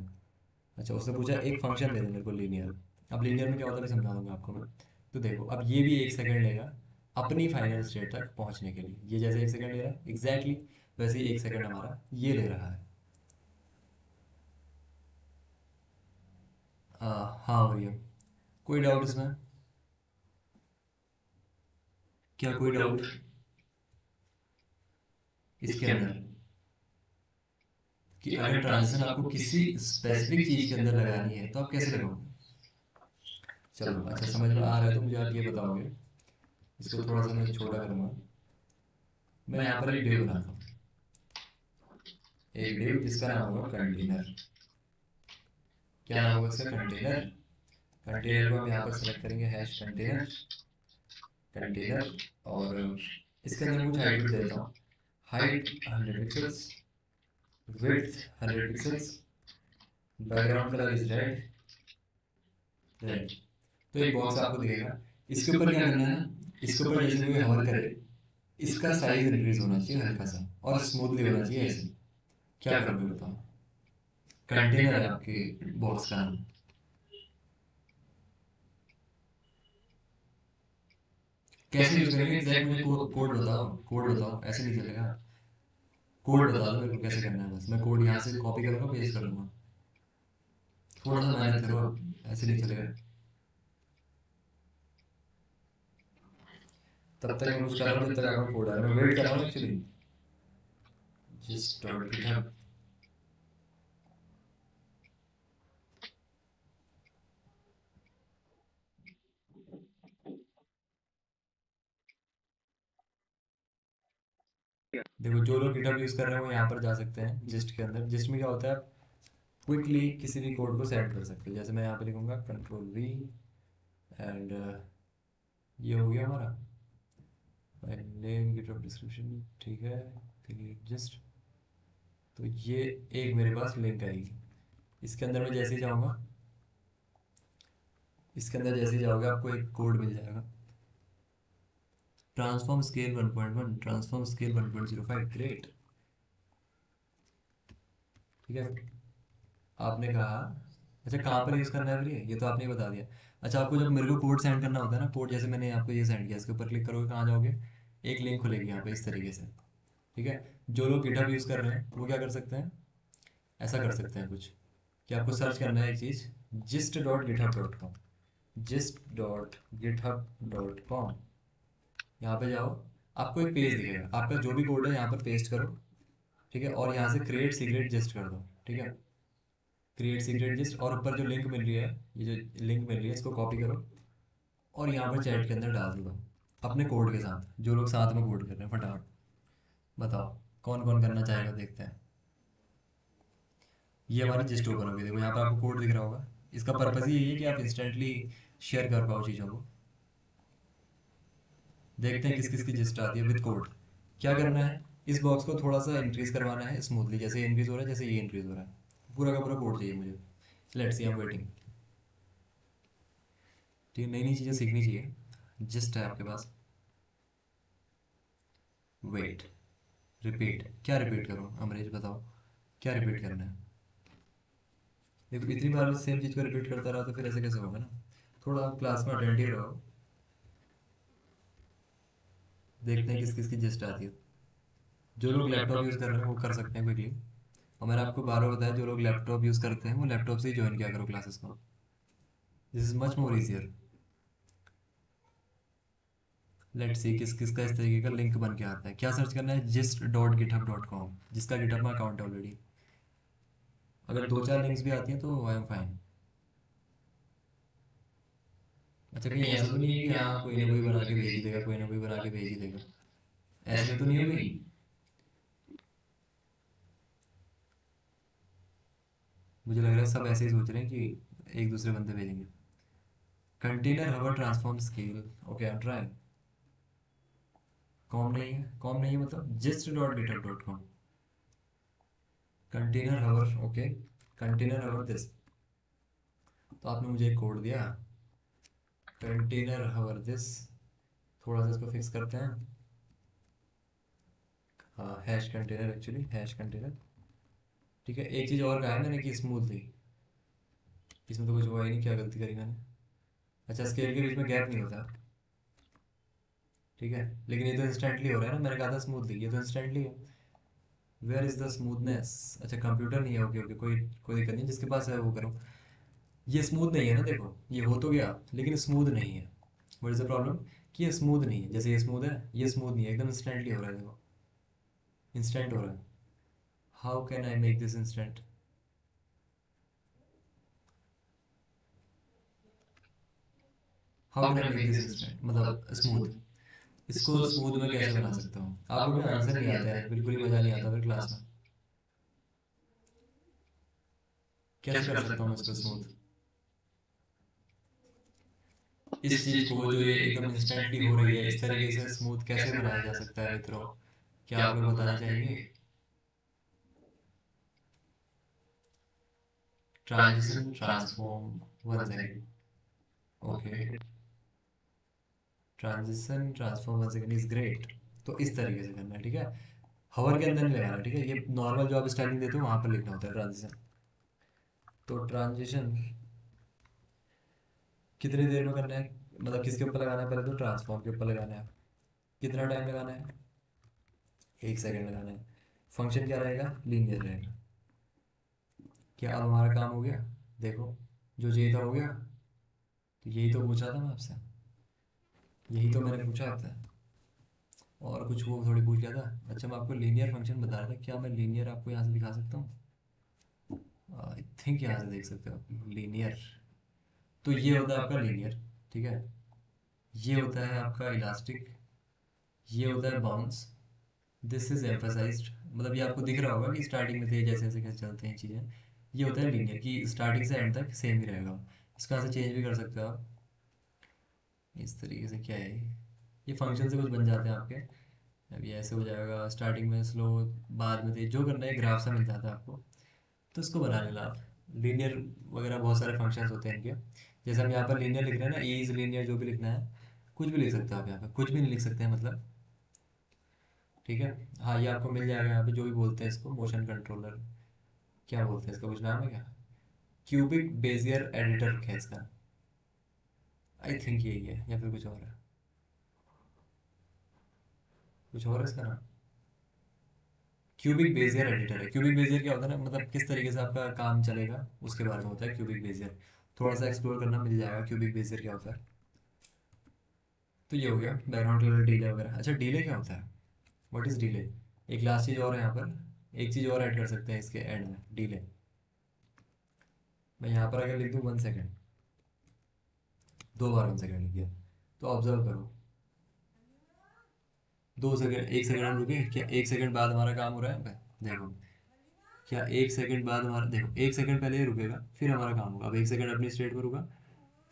अच्छा, उसने पूछा एक फंक्शन दे दे मेरे को लीनियर, अब लीनियर में क्या होता है मैं समझा दूंगा आपको मैं। तो देखो अब ये भी 1 सेकंड लेगा अपनी फाइनल स्टेट तक पहुंचने के लिए, ये जैसे 1 सेकंड ले रहा है एग्जैक्टली वैसे ही 1 सेकंड हमारा ये ले रहा है। हाँ हो रही है, कोई डाउट इसमें, क्या कोई डाउट इसके अंदर, कि अगर ट्रांजिशन आपको किसी स्पेसिफिक चीज़ के अंदर लगानी है तो आप कैसे लगाओगे। चलो अच्छा समझ में आ रहा है तो मुझे आप ये बताओगे, इसको थोड़ा सा मैं छोटा करूँगा, मैं यहाँ पर एक डिव बनाता हूँ, एक डिव जिसका नाम होगा कंटेनर। क्या नाम होगा इसका, कंटेनर। कंटेनर को हम यहाँ पर सेलेक्ट करेंगे, हैश कंटेनर, कंटेनर। और इसके अंदर कुछ हाइट विड्थ देता हूँ, height 100 pixels, width 100 pixels, background colour is red, red. तो एक बॉक्स आपको दिखेगा, इसके ऊपर क्या करना है ना, इसके ऊपर जैसे कोई हवर करे इसका साइज इंक्रीज होना चाहिए हल्का सा, और स्मूथली होना चाहिए ऐसे। क्या करोगे बताओ, कंटेनर है आपके बॉक्स का नाम, कैसे यूज करेंगे एग्जैक्ट मुझे कोड बताओ, कोड बताओ, ऐसे नहीं चलेगा। कोड बता दो मेरे को कैसे करना है, बस मैं कोड यहाँ से कॉपी करूँगा पेस्ट कर दूंगा। थोड़ा सा मेहनत करो आप, ऐसे नहीं चलेगा। तब तक मैं कुछ कर रहा हूँ जब तक आपका कोड आ रहा है, मैं वेट कर रहा हूँ एक्चुअली। Gist dot GitHub. देखो जो लोग गिटहब यूज़ कर रहे हैं वो यहाँ पर जा सकते हैं जिस्ट के अंदर। जिस्ट में क्या होता है, आप क्विकली किसी भी कोड को सेंड कर सकते हो। जैसे मैं यहाँ पे लिखूंगा Ctrl+V एंड ये हो गया हमारा फाइल नेम गिटहब डिस्क्रिप्शन, ठीक है। क्रिएट जिस्ट, तो ये एक मेरे पास लिंक आएगी। इसके अंदर मैं जैसे ही जाऊँगा, इसके अंदर जैसे ही जाओगे आपको एक कोड मिल जाएगा, transform scale 1.1, transform scale 1.05, great. ठीक है, आपने कहा अच्छा कहाँ पर यूज़ करना है फिर ये तो आपने ही बता दिया। अच्छा, आपको जब मेरे को कोड सेंड करना होता है ना, कोड जैसे मैंने आपको ये सेंड किया, इसके ऊपर क्लिक करोगे कहाँ जाओगे, एक लिंक खुलेगी यहाँ पे इस तरीके से। ठीक है, जो लोग गिटहब यूज़ कर रहे हैं वो क्या कर सकते हैं, ऐसा कर सकते हैं कुछ कि आपको सर्च करना है एक चीज़, gist.github.com, gist.github.com। यहाँ पे जाओ, आपको एक पेज दिखेगा, आपका जो भी कोड है यहाँ पर पेस्ट करो। ठीक है, और यहाँ से क्रिएट सीक्रेट जिस्ट कर दो। ठीक है, क्रिएट सीक्रेट जिस्ट, और ऊपर जो लिंक मिल रही है, ये जो लिंक मिल रही है इसको कॉपी करो और यहाँ पर चैट के अंदर डाल दो अपने कोड के साथ। जो लोग साथ में कोड कर रहे हैं फटाफट बताओ कौन कौन करना चाहेगा, देखते हैं। ये हमारी जिस्ट ओपन होगी, देखो यहाँ पर आपको कोड दिख रहा होगा। इसका पर्पज़ ही यही है कि आप इंस्टेंटली शेयर कर पाओ चीज़ों को। देखते हैं किस किस की जिस्ट आती है विद कोड। क्या करना है, इस बॉक्स को थोड़ा सा इंक्रीज करवाना है स्मूथली, जैसे ये इंक्रीज हो रहा है, जैसे ये इंक्रीज हो रहा है। पूरा का पूरा कोड चाहिए मुझे। Let's see, I am waiting. ठीक है, नई नई चीज़ें सीखनी चाहिए। जिस्ट है आपके पास, वेट, रिपीट, क्या रिपीट करूँ अमरीश बताओ, क्या रिपीट करना है। देखो इतनी बार मैं सेम चीज़ को रिपीट करता रहा तो फिर ऐसे कैसे होगा ना। थोड़ा आप क्लास में अटेंटिव रहो, देखते हैं किस किस की जिस्ट आती है। जो लोग लैपटॉप यूज़ कर रहे हैं वो कर सकते हैं क्विकली। और मैंने आपको बार बार बताया, जो लोग लैपटॉप यूज़ करते हैं वो लैपटॉप से ही ज्वाइन किया करो क्लासेस को। This is much more easier. Let's see किस किस का इस तरीके का लिंक बन के आता है। क्या सर्च करना है, gist.github.com, जिसका गिटहब में अकाउंट है ऑलरेडी। अगर दो चार लिंक्स भी आती हैं तो आई एम फाइन। अच्छा, कहीं ऐसा तो नहीं है कि हाँ कोई ना कोई बना के भेज ही देगा, कोई ना कोई बना के भेज ही देगा, ऐसे तो नहीं हो गई। मुझे लग रहा है सब ऐसे ही सोच रहे हैं कि एक दूसरे बंदे भेजेंगे। Container hover transform scale, okay I am trying. Com नहीं है, कॉम नहीं है मतलब gist.github.com, container hover, okay, container hover this. तो आपने मुझे एक कोड दिया, कंटेनर हवर दिस। थोड़ा सा इसको फिक्स करते हैं। हाँ, hash container, actually hash container. ठीक है, एक चीज़ और कहा है मैंने कि स्मूथ थी, इसमें तो कुछ हुआ ही नहीं, क्या गलती करी मैंने। अच्छा, स्केल के बीच में गैप नहीं होता। ठीक है, लेकिन ये तो इंस्टेंटली हो रहा है ना, मैंने कहा था स्मूथली, ये तो इंस्टेंटली है। Where is the smoothness. अच्छा कंप्यूटर नहीं है, ओके ओके, कोई कोई दिक्कत नहीं, जिसके पास है वो करो। ये स्मूथ नहीं है ना, देखो ये हो तो गया लेकिन स्मूथ नहीं है। व्हाट इज द प्रॉब्लम, कि ये स्मूथ नहीं है। जैसे ये स्मूथ है, ये स्मूथ नहीं है, एकदम इंस्टेंटली हो रहा है, देखो इंस्टेंट हो रहा है। How can I make this instant. How can I make this instant मतलब स्मूथ। इसको स्मूथ में कैसे बना सकता हूँ, आप लोग ना आंसर नहीं आता है, बिल्कुल ही मज़ा नहीं आता फिर क्लास में। कैसे कर सकता हूँ मैं इसको स्मूथ, इस चीज़ को जो ये एकदम इंस्टेंटली हो रही है इस तरीके से स्मूथ कैसे बनाया जा सकता है मित्रों, क्या आप लोग बताना चाहेंगे। Transition transform, one second, okay, transition transform one second is great. तो इस तरीके से करना है, ठीक है। हवर के अंदर नहीं लगाना, ठीक है, ये नॉर्मल जो आप स्टाइलिंग देते हो वहाँ पर लिखना होता है ट्रांजिशन। तो ट्रांजिशन कितनी देर में करना है, मतलब किसके ऊपर लगाना है, पहले तो ट्रांसफॉर्म के ऊपर लगाना है। कितना टाइम लगाना है, 1 सेकेंड लगाना है। फंक्शन क्या रहेगा, लीनियर रहेगा। क्या अब हमारा काम हो गया, देखो जो चाहिए था हो गया। तो यही तो पूछा था मैं आपसे, यही तो मैंने पूछा आपसे। और कुछ वो थोड़ी पूछ गया था। अच्छा मैं आपको लीनियर फंक्शन बता रहा था, क्या मैं लीनियर आपको यहाँ से दिखा सकता हूँ? आई थिंक यहाँ से देख सकते हो लीनियर। तो ये होता है आपका लीनियर, ठीक है। ये होता है आपका इलास्टिक, ये होता है बाउंस, दिस इज एम्फसाइज्ड। मतलब ये आपको दिख रहा होगा कि स्टार्टिंग में थे जैसे जैसे कैसे चलते हैं चीज़ें। ये होता है लीनियर कि स्टार्टिंग से एंड तक सेम ही रहेगा। इसका से चेंज भी कर सकते हो आप इस तरीके से। क्या है ये फंक्शन से कुछ बन जाते हैं आपके। अब ये ऐसे हो जाएगा, स्टार्टिंग में स्लो, बाद में तेज, जो करना है ग्राफ सा मिल जाता है आपको। तो इसको बना लेना आप। लीनियर वगैरह बहुत सारे फंक्शंस होते हैं इनके। जैसे हम यहाँ पर लीनियर लिख रहे हैं ना, ई इज लीनियर, जो भी लिखना है कुछ भी लिख सकते हो आप यहाँ पे, कुछ भी नहीं लिख सकते हैं मतलब, ठीक है। हाँ ये आपको मिल जाएगा यहाँ पे, जो भी बोलते हैं इसको मोशन कंट्रोलर, क्या बोलते हैं इसका, कुछ नाम है क्या, क्यूबिक बेजियर एडिटर है इसका। आई थिंक यही है या फिर कुछ और है, कुछ और है इसका नाम। क्यूबिक बेजियर एडिटर है। क्यूबिक बेजियर क्या होता है ना, मतलब किस तरीके से आपका काम चलेगा उसके बारे में होता है क्यूबिक बेजियर। थोड़ा सा एक्सप्लोर करना मिल जाएगा क्यूबिक बेजियर क्या होता है। तो ये हो गया बैकग्राउंड कलर, डिले वगैरह। अच्छा डिले क्या होता है, व्हाट इज डिले। एक लास्ट चीज़ और है यहाँ पर, एक चीज़ और ऐड कर सकते हैं इसके एंड में, डिले। मैं यहाँ पर अगर लिख दूँ 1 सेकेंड, 2 बार 1 सेकेंड लिख दिया, तो ऑब्जर्व करो 2 सेकेंड, 1 सेकेंड हम रुके क्या, 1 सेकेंड बाद हमारा काम हो रहा है। देखो क्या 1 सेकेंड बाद हमारा, देखो 1 सेकेंड पहले ये रुकेगा फिर हमारा काम होगा। अब 1 सेकेंड अपनी स्टेट पर रुका,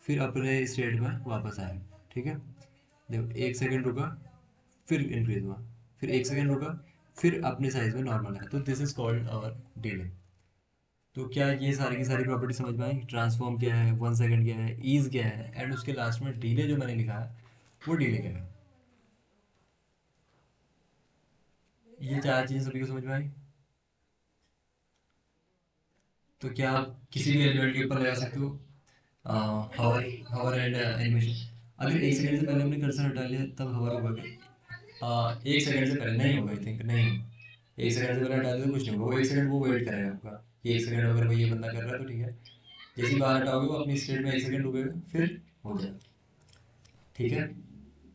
फिर अपने स्टेट में वापस आएगा, ठीक है। देखो 1 सेकेंड रुका, फिर इंक्रीज हुआ, फिर 1 सेकेंड रुका, फिर अपने साइज में नॉर्मल है। तो this is called our delay. तो क्या ये सारी की सारी प्रॉपर्टी समझ में आई, ट्रांसफॉर्म क्या है, 1 सेकेंड क्या है, ईज क्या है, एंड उसके लास्ट में डिले जो मैंने लिखा है वो डिले क्या है। ये 4 चीज़ें सभी को समझ में आई। तो क्या आप किसी भी एलिमेंट के ऊपर लगा सकते हो हवर, हवर एंड एनिमेशन। अगर 1 सेकेंड से पहले हमने कर्सर हटा लिया तब हवर होगा क्या? 1 सेकेंड से पहले नहीं होगा, आई थिंक नहीं होगा। 1 सेकेंड से पहले हटा दिया तो कुछ नहीं होगा, वो 1 सेकेंड वो वेट करेगा आपका कि 1 सेकेंड अगर वो ये बंदा कर रहा है तो ठीक है। जैसे ही बाहर हटाओगे वो अपनी स्टेट में 1 सेकेंड रुकेगा फिर हो जाएगा, ठीक है।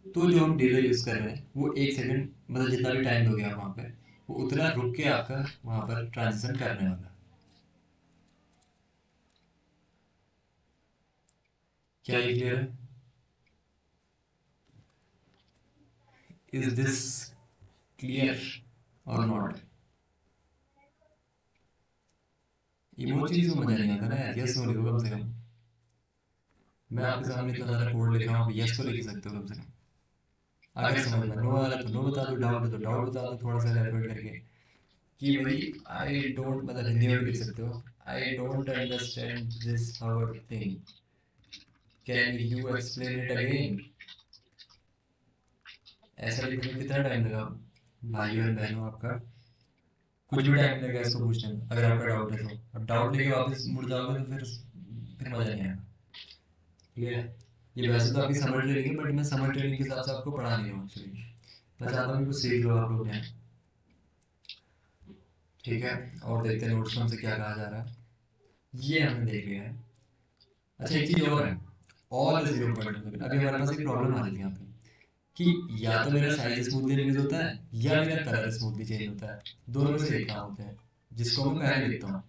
तो जो हम डिले यूज़ कर रहे हैं वो 1 सेकेंड, मतलब जितना भी टाइम दोगे आप वहाँ पे, वो उतना रुक के आपका वहाँ पर ट्रांजिशन करने वाला है। क्या ये क्लियर है? इज दिस क्लियर और नॉट? इमोजीज में मजा नहीं आता ना यार, यस नो लिखो कम से कम। मैं आपके सामने इतना सारा कोड लिख रहा हूँ, आप यस तो लिख ही सकते हो कम से कम। अगर समझ में नो आ रहा तो नो बता दो, डाउट है तो डाउट बता दो थोड़ा सा एलेबोरेट करके कि भाई आई डोंट, मतलब हिंदी में भी लिख सकते हो, I don't understand this hover thing, can you explain it again. ऐसा लिखने में कितना टाइम लगा भाइयों एंड बहनों आपका? कुछ भी टाइम लगेगा इसको पूछने में अगर आपका डाउट है तो। अब डाउट लेके वापस मुड़ जाओगे तो फिर मजा नहीं आएगा। क्लियर है? ये वैसे तो आपकी समर ट्रेनिंग है, बट मैं समर ट्रेनिंग के हिसाब से आपको पढ़ा नहीं रहा हूँ एक्चुअली। मैं चाहता हूँ कि कुछ सीख लो आप लोग यहाँ, ठीक है। और देखते हैं नोट्स में हमसे क्या कहा जा रहा है। ये हमने देख लिया है। अच्छा एक चीज़ और है, ऑल जीरो पॉइंट। अभी हमारे पास एक प्रॉब्लम आ रही थी यहाँ पे कि या तो मेरा साइज स्मूथली इंक्रीज होता है या मेरा कलर स्मूथली चेंज होता है, दोनों में से एक काम होते हैं, जिसको मैं पहले लिखता हूँ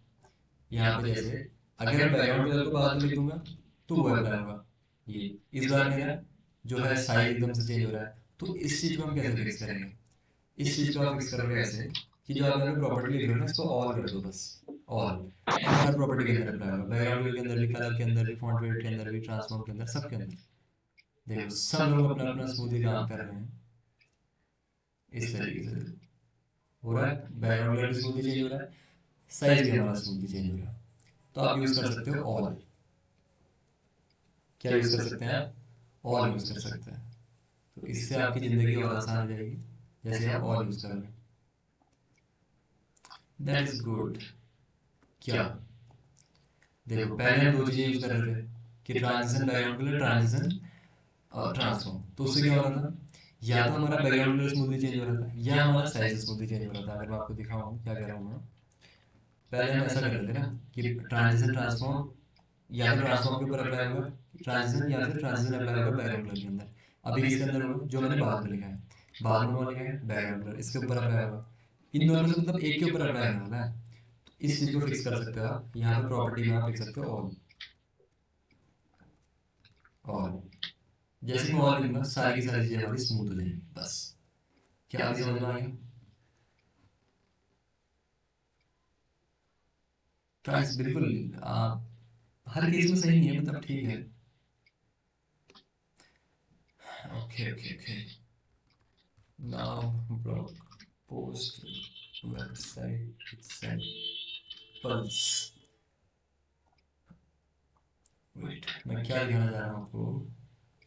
यहाँ पे। जैसे अगर मैं बैकग्राउंड कलर को बाद में लिख दूंगा तो वो अप्लाई होगा। ये इस बार मेरा जो है साइज एकदम से चेंज हो रहा है, तो इस चीज़ को हम कैसे फिक्स करेंगे? इस चीज़ को आप फिक्स करोगे ऐसे कि जो आप यहाँ पे प्रॉपर्टी लिख रहे हो ना इसको ऑल कर दो बस, ऑल। और हर प्रॉपर्टी के अंदर अप्लाई होगा, बैकग्राउंड कलर के अंदर भी, कलर के अंदर भी, फॉन्ट वेट के अंदर भी, ट्रांसफॉर्म के अंदर, सब के अंदर। देखो सब लोग अपना अपना स्मूथली काम कर रहे हैं इस तरीके से। हो रहा है बैकग्राउंड कलर भी स्मूथली चेंज हो रहा है, साइज भी हमारा स्मूथली चेंज हो रहा है। तो आप यूज़ कर सकते हो ऑल। क्या यूज़ कर सकते हैं आप? ऑल यूज़ कर सकते हैं। तो इससे आपकी ज़िंदगी और आसान हो जाएगी जैसे आप ऑल यूज़ करोगे। That is good. क्या देखो पहले हम 2 चीज़ें यूज़ कर रहे थे कि ट्रांजिशन बैकग्राउंड कलर, ट्रांजिशन और ट्रांसफॉर्म। तो उससे क्या हो रहा था या तो हमारा बैकग्राउंड कलर स्मूथली चेंज हो रहा था या हमारा साइज स्मूथली चेंज हो रहा था। अगर मैं आपको दिखाऊं क्या कह रहा हूँ मैं, पहले हम ऐसा कर लेते ना कि ट्रांजिशन ट्रांसफॉर्म या तो ट्रांसफॉर्म के ऊपर अप्लाई होगा ट्रांजिशन, या फिर ट्रांजिशन अप्लाई होगा बैकग्राउंड कलर के अंदर। अभी किसके अंदर होगा, जो मैंने बाद में लिखा है, बाद में कौन लिखा है, बैकग्राउंड कलर, इसके ऊपर अप्लाई होगा। इन दोनों में से मतलब एक के ऊपर अप्लाई होने वाला है। तो इस चीज को फिक्स कर सकते हो आप, यहाँ पे प्रॉपर्टी में आप लिख सकते हो ऑल। ऑल जैसे मैं ऑल लिखूंगा सारी की सारी चीजें हमारी स्मूथ हो जाएंगी बस। क्या अभी समझ में आ गया? ट्रांस बिल्कुल आप हर केस में सही नहीं है, मतलब ठीक है। Okay okay okay, now blog post website examples. Wait, मैं क्या दिखाना चाह रहा हूँ आपको,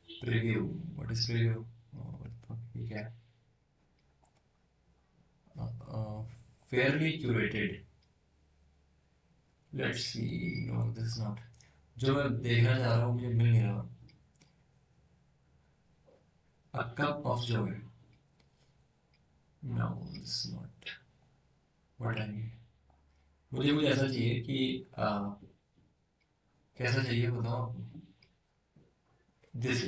प्रीव्यू, व्हाट इज प्रीव्यू, ये क्या है, fairly curated, let's see, no this is not, जो मैं देखना चाह रहा हूँ मुझे मिल नहीं रहा। A cup of joy, no this is not what I need. मुझे कुछ ऐसा चाहिए कि कैसा चाहिए बताओ आपको, this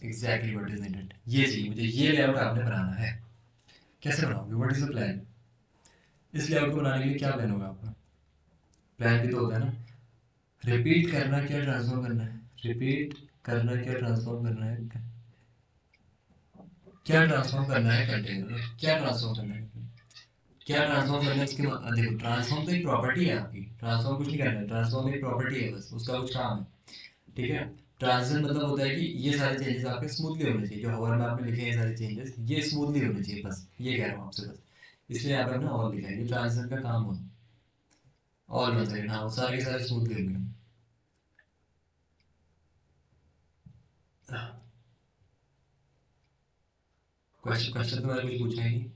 exactly what is needed, ये चाहिए मुझे, ये लेआउट आपने बनाना है। कैसे बनाओगे, व्हाट इज द प्लान? इस लेआउट को बनाने के लिए क्या प्लान होगा आपका? प्लान भी तो होता है ना, रिपीट करना क्या ट्रांसफॉर्म करना है, रिपीट करना क्या ट्रांसफॉर्म करना है, क्या ट्रांसफॉर्म करना है कंटेनर, क्या ट्रांसफॉर्म करना है, क्या ट्रांसफॉर्म करना है उसके देखो ट्रांसफॉर्म तो एक प्रॉपर्टी है आपकी, ट्रांसफॉर्म कुछ नहीं करना है, ट्रांसफॉर्म एक प्रॉपर्टी है बस, उसका कुछ काम है, ठीक है। ट्रांजिशन मतलब होता है कि ये सारे चेंजेस आपके स्मूथली होने चाहिए, जो हवर में आपने लिखे हैं सारे चेंजेस ये स्मूथली होने चाहिए बस, ये कह रहा हूँ आपसे बस। इसलिए यहाँ पे हमने ऑल लिखा है, ये ट्रांजिशन का काम हो, ऑल वन सेकंड, हाँ वो सारे के सारे स्मूथली होंगे। क्वेश्चन क्वेश्चन तो मैंने कुछ पूछा ही नहीं,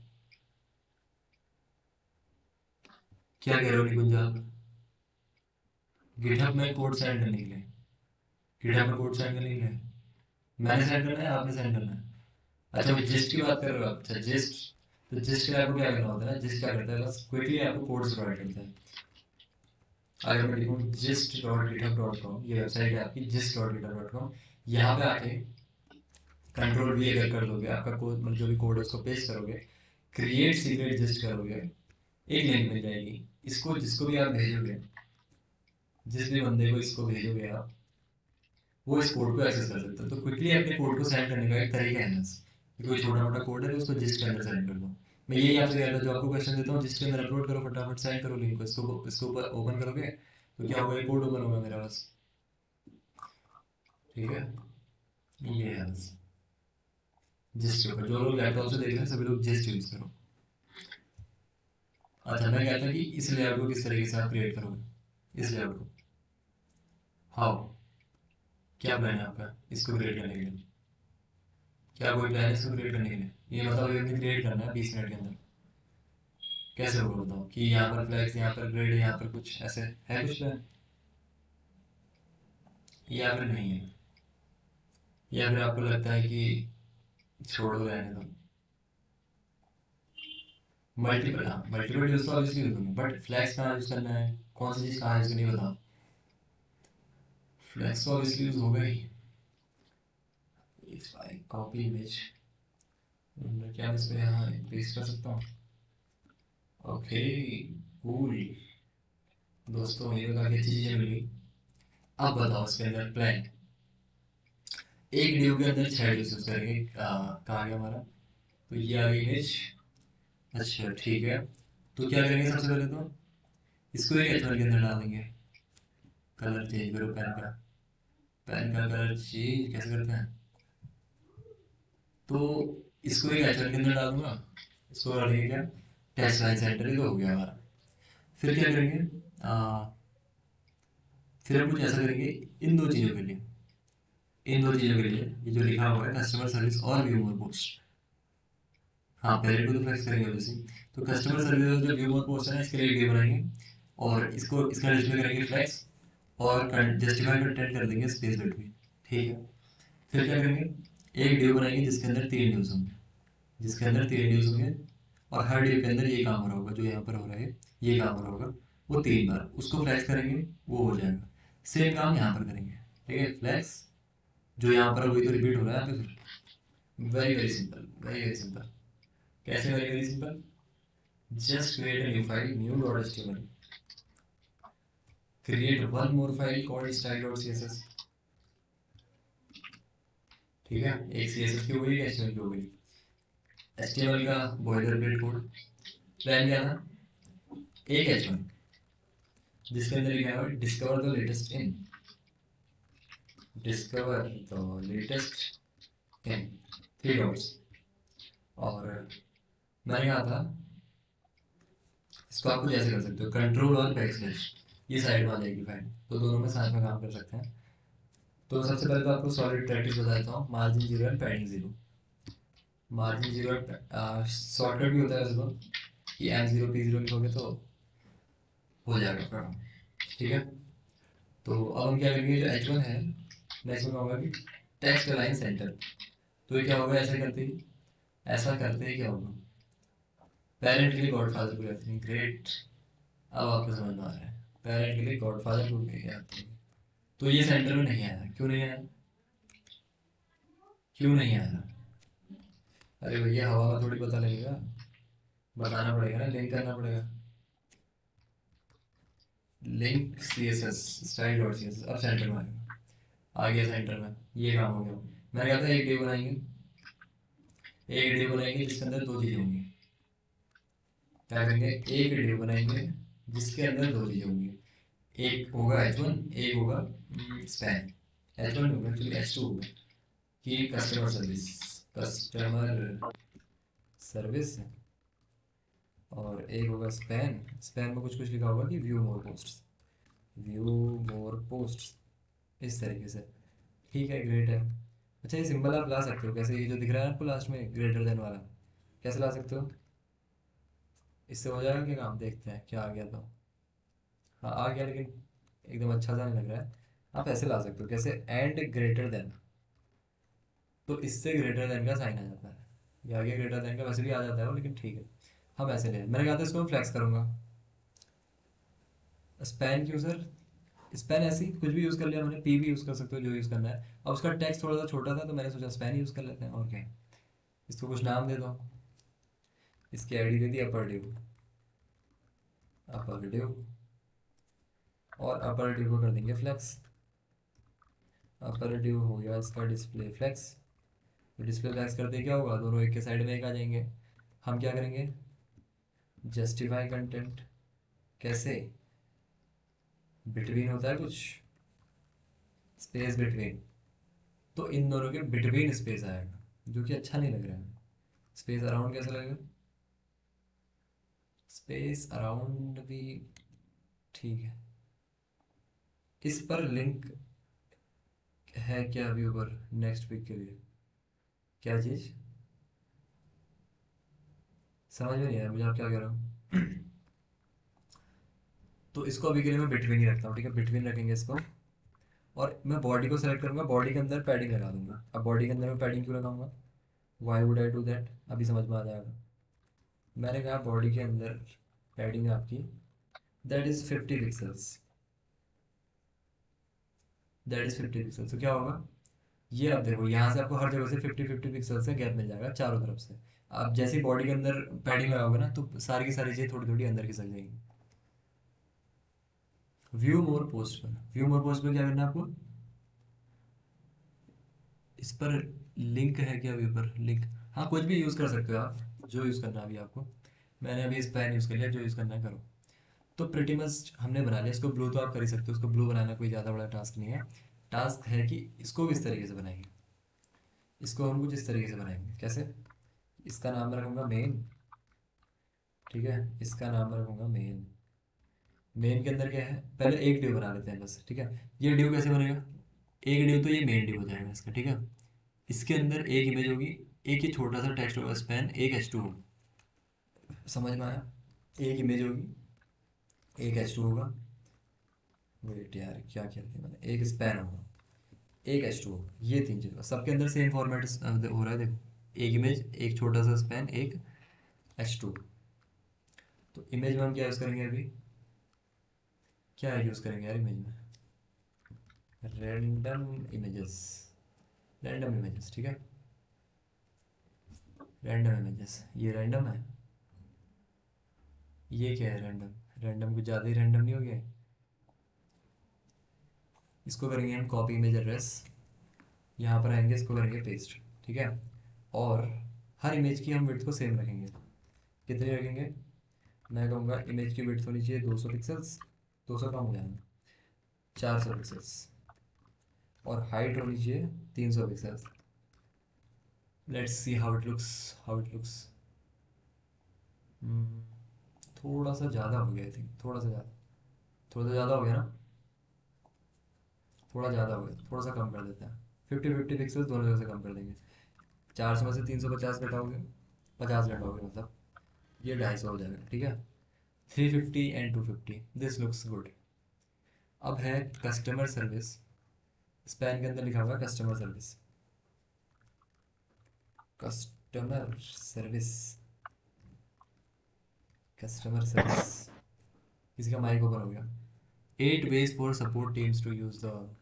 क्या कह रहे हो निकुंज आप? गिटहब में कोड सेंड करने के लिए, गिटहब में कोड सेंड करने के लिए मैंने सेंड करना है आपने सेंड करना है? अच्छा वो जिस्ट की बात कर रहे हो आप, अच्छा जिस्ट, तो जिस्ट के लिए आपको क्या करना होता है, जिस्ट क्या करता है बस क्विकली आपको कोड्स प्रोवाइड करता है। अगर मैं लिखूँ gist.github.com, ये वेबसाइट है आपकी gist.github.com, यहाँ पे आके कंट्रोल वी अगर कर दोगे आपका कोड, मतलब जो भी कोड है उसको पेस्ट करोगे, क्रिएट सीक्रेट जिस्ट करोगे, एक लिंक मिल जाएगी, इसको जिसको भी आप भेजोगे, जिस भी बंदे को इसको भेजोगे आप, वो इस कोड को एक्सेस कर सकता है। तो क्विकली अपने कोड को सेंड करने का एक तरीका है बस, कोई छोटा मोटा कोड है तो उसको जिस्ट के अंदर सेंड कर दो। मैं यही आपसे कहता हूँ, जो आपको क्वेश्चन देता हूँ जिस्ट के अंदर अपलोड करो, फटाफट सेंड करो लिंक को, इसको ऊपर ओपन करोगे तो क्या होगा, ये कोड ओपन होगा मेरा बस, ठीक है। ये है बस जिस्ट के ऊपर, जो लोग लैपटॉप से देख रहे हैं सभी लोग जिस्ट यूज करो। अच्छा मैं कहता कि इस लेआउट को किस तरीके से आप क्रिएट करोगे, इस लेआउट को, हाउ, क्या प्लान है आपका इसको क्रिएट करने के लिए, क्या कोई प्लान है इसको क्रिएट करने के लिए? ये मतलब ये हमने क्रिएट करना है 20 मिनट के अंदर, कैसे होगा बताओ, कि यहाँ पर फ्लैग्स, यहाँ पर ग्रिड, यहाँ पर कुछ ऐसे है कुछ प्लान, या फिर नहीं है, या फिर आपको लगता है कि छोड़ो रहने दो। मल्टीपल, हाँ मल्टीपल यूज तो ऑब्वियसली यूज होंगे, बट फ्लैग्स कहाँ यूज करना है, कौन सी चीज़ कहाँ यूज करनी है बताओ। फ्लैग्स तो ऑब्वियसली यूज होगा ही। इफ आई कॉपी इमेज, क्या मैं इस पे यहाँ पेस्ट कर सकता हूँ? ओके कूल, दोस्तों ये तो काफी अच्छी चीजें मिल गई। अब बताओ इसके अंदर प्लान, एक ड्यू के अंदर 6 यूज करेंगे, कहाँ गया हमारा, तो ये आ गई इमेज, अच्छा ठीक है। तो क्या करेंगे सबसे पहले तो इसको एक एच1 के अंदर डाल देंगे, कलर चेंज करो पेन का, पेन का कलर चेंज कैसे करते हैं, तो इसको एक एच1 के अंदर डाल दूंगा, इसको डालेंगे क्या, टेक्स्ट लाइन सेंटर, ही तो हो गया हमारा। फिर क्या करेंगे, फिर हम कुछ ऐसा करेंगे इन दो चीज़ों के लिए, इन दो चीज़ों के लिए ये जो लिखा हुआ है कस्टमर सर्विस और व्यू मोर पोस्ट, हाँ पहले को तो फ्लेक्स करेंगे वैसे, तो कस्टमर सर्विस और जो व्यू मोर पोस्ट है ना इसके लिए एक व्यू बनाएंगे, और इसको इसका डिस्प्ले करेंगे फ्लेक्स, और जस्टिफाई कंटेंट कर देंगे स्पेस बिटवीन, ठीक है। फिर क्या करेंगे, एक ड्यू बनाएंगे जिसके अंदर 3 ड्यूज होंगे, जिसके अंदर 3 ड्यूज होंगे, और हर ड्यू के अंदर ये काम हो रहा होगा जो यहाँ पर हो रहा है, ये काम हो रहा होगा, वो 3 बार उसको फ्लैक्स करेंगे, वो हो जाएगा। सेम काम यहाँ पर करेंगे, ठीक है, फ्लैक्स जो यहाँ पर है वही तो रिपीट हो रहा है यहाँ पे फिर। Very very simple, very very simple. कैसे very very simple? Just create a new file, new dot HTML, create one more file called style dot CSS. ठीक है, एक सीएसएस की हो गई, एक एचटीएमएल की हो गई। एचटीएमएल का बॉयलर प्लेट कोड प्लान क्या था? एक एच1 जिसके अंदर लिखा है discover the latest in, discover the latest in 3 dots. और मैंने कहा था इसको आप कुछ ऐसे कर सकते हो, कंट्रोल और बैकस्लैश, ये साइड में आ जाएगी फाइल, तो दोनों में साथ में काम कर सकते हैं। तो सबसे पहले तो आपको सॉलिड प्रैक्टिस बता देता हूँ, margin 0 and padding 0। Margin 0 shortcut भी होता है उसको, कि M0 P0 लिखोगे तो हो जाएगा काम, ठीक है। तो अब हम क्या करेंगे, जो H1 है मैं इसमें कहूँगा कि टेक्स्ट अलाइन सेंटर। तो ये क्या होगा, ऐसा करते ही क्या होगा, पेरेंट के लिए गॉडफादर को रखते हैं, ग्रेट। अब आपको समझ में आ रहा है, पेरेंट के लिए गॉडफादर को रखते हैं। तो ये सेंटर में नहीं आया, क्यों नहीं आया, क्यों नहीं आया? अरे भैया हवा में थोड़ी पता लगेगा, बताना पड़ेगा ना, लिंक करना पड़ेगा। Link CSS style dot CSS, अब सेंटर में आ गया सेंटर में, ये काम हो गया। मैंने कहा था एक डे बनाएंगे, एक डे बनाएंगे जिसके अंदर 2 चीजें होंगी। क्या करेंगे, एक डे बनाएंगे जिसके अंदर 2 चीजें होंगी, एक होगा H1, एक होगा स्पैन। H1 होगा एक्चुअली, H2 होगा कि कस्टमर सर्विस, कस्टमर सर्विस, और एक होगा स्पैन। स्पैन में कुछ कुछ लिखा होगा कि व्यू मोर पोस्ट्स, व्यू मोर पोस्ट्स, इस तरीके से। ठीक है, ग्रेट है। अच्छा, ये सिंबल आप ला सकते हो कैसे, ये जो दिख रहा है आपको लास्ट में ग्रेटर देन वाला, कैसे ला सकते हो? इससे हो जाएगा क्या काम, देखते हैं क्या आ गया। तो हाँ आ गया, लेकिन एकदम अच्छा सा नहीं लग रहा है। आप ऐसे ला सकते हो, कैसे, एंड ग्रेटर देन, तो इससे ग्रेटर देन का साइन आ जाता है। ये आगे ग्रेटर देन का वैसे भी आ जाता है वो, लेकिन ठीक है, हम ऐसे ले, मैंने कहा था इसको मैं फ्लैक्स करूंगा। स्पैन क्यों सर? स्पैन ऐसे ही कुछ भी यूज़ कर लिया मैंने, पी भी यूज़ कर सकते हो, जो यूज़ करना है। अब उसका टेक्स्ट थोड़ा सा छोटा था तो मैंने सोचा स्पैन यूज़ कर लेते हैं, और क्या। इसको कुछ नाम दे दो, इसकी आईडी दे दी अपर ड्यू, अपर ड्यू, और अपर ड्यू को कर देंगे फ्लैक्स। अपर ड्यू हो गया इसका डिस्प्ले फ्लैक्स। तो डिस्प्ले फ्लैक्स करते क्या होगा, दोनों एक के साइड में एक आ जाएंगे। हम क्या करेंगे, जस्टिफाई कंटेंट, कैसे, बिटवीन होता है कुछ, स्पेस बिटवीन, तो इन दोनों के बिटवीन स्पेस आएगा, जो कि अच्छा नहीं लग रहा है। स्पेस अराउंड कैसा लगेगा, स्पेस अराउंड भी ठीक है। इस पर लिंक है क्या व्यू पर नेक्स्ट वीक के लिए, क्या चीज़, समझ में नहीं आया मुझे आप क्या कह रहे हो। तो इसको अभी के लिए मैं बिटवीन ही रखता हूँ, ठीक है, बिटवीन रखेंगे इसको। और मैं बॉडी को सेलेक्ट करूंगा, बॉडी के अंदर पैडिंग लगा दूंगा। अब बॉडी के अंदर मैं पैडिंग क्यों लगाऊंगा, why would I do that, अभी समझ में आ जाएगा। मैंने कहा बॉडी के अंदर पैडिंग आपकी that is 50 pixels, that is 50 pixels. तो क्या होगा, ये अब देखो यहाँ से आपको हर जगह से 50 पिक्सल से गैप मिल जाएगा चारों तरफ से। आप जैसे ही बॉडी के अंदर पैडिंग लगाओगे ना, तो सारी की सारी चीज़ें थोड़ी थोड़ी अंदर खिसक जाएंगी। व्यू मोर पोस्ट पर, व्यू मोर पोस्ट पर क्या करना है आपको, इस पर लिंक है क्या, व्यू पर लिंक, हाँ कुछ भी यूज़ कर सकते हो आप, जो यूज़ करना है अभी आपको। मैंने अभी इस पैन यूज़ कर लिया, जो यूज़ करना है करो। तो प्रिटी मच हमने बना लिया। इसको ब्लू तो आप कर ही सकते हो, उसको ब्लू बनाना कोई ज़्यादा बड़ा टास्क नहीं है। टास्क है कि इसको किस तरीके से बनाएंगे, इसको हम कुछ इस तरीके से बनाएंगे, कैसे, इसका नाम मैं रखूँगा मेन, ठीक है, इसका नाम मैं रखूँगा मेन। मेन के अंदर क्या है, पहले एक ड्यू बना लेते हैं बस, ठीक है। ये ड्यू कैसे बनेगा, एक ड्यू तो ये मेन ड्यू हो जाएगा इसका, ठीक है। इसके अंदर एक इमेज होगी, एक ही छोटा सा टेक्स्ट होगा, स्पैन एक H2 होगा, समझ में आया, एक इमेज होगी, एक H2 होगा, वेट यार क्या किया था मैंने, एक स्पैन होगा, एक H2 होगा, ये 3 चीज़ होगा, सबके अंदर सेम फॉर्मेट हो रहा है देखो, एक इमेज, एक छोटा सा स्पैन, एक H2। तो इमेज में हम क्या यूज़ करेंगे अभी, क्या यूज़ करेंगे यार इमेज में, रैंडम इमेजेस, रैंडम इमेजेस, ठीक है, रैंडम इमेजेस। ये रैंडम है, ये क्या है रैंडम, रैंडम कुछ ज़्यादा ही रैंडम नहीं हो गया। इसको करेंगे हम कॉपी इमेज एड्रेस, यहाँ पर आएंगे, इसको करेंगे पेस्ट, ठीक है। और हर इमेज की हम विड्थ को सेम रखेंगे। कितनी रखेंगे, मैं कहूँगा इमेज की विड्थ होनी चाहिए 200 पिक्सल्स, 200 कम हो जाएगा, 400 पिक्सल्स, और हाइट होनी चाहिए 300 pixels. Let's see how it looks, how it looks. थोड़ा सा ज़्यादा हो गया आई थिंक, थोड़ा सा ज़्यादा, थोड़ा सा ज़्यादा हो गया ना, थोड़ा ज़्यादा हो गया, थोड़ा सा कम कर देते हैं। 50-50 पिक्सल्स दोनों जगह से कम कर देंगे। 400 में से 350 घटाओगे, 50 घटाओगे, मतलब ये 250 हो जाएगा, ठीक है। 350 एंड 250, दिस लुक्स गुड। अब है कस्टमर सर्विस, स्पैन के अंदर लिखा हुआ है customer service, customer service, customer service. किसी का माइक ओपन हो गया। 8 ways for support teams to use the,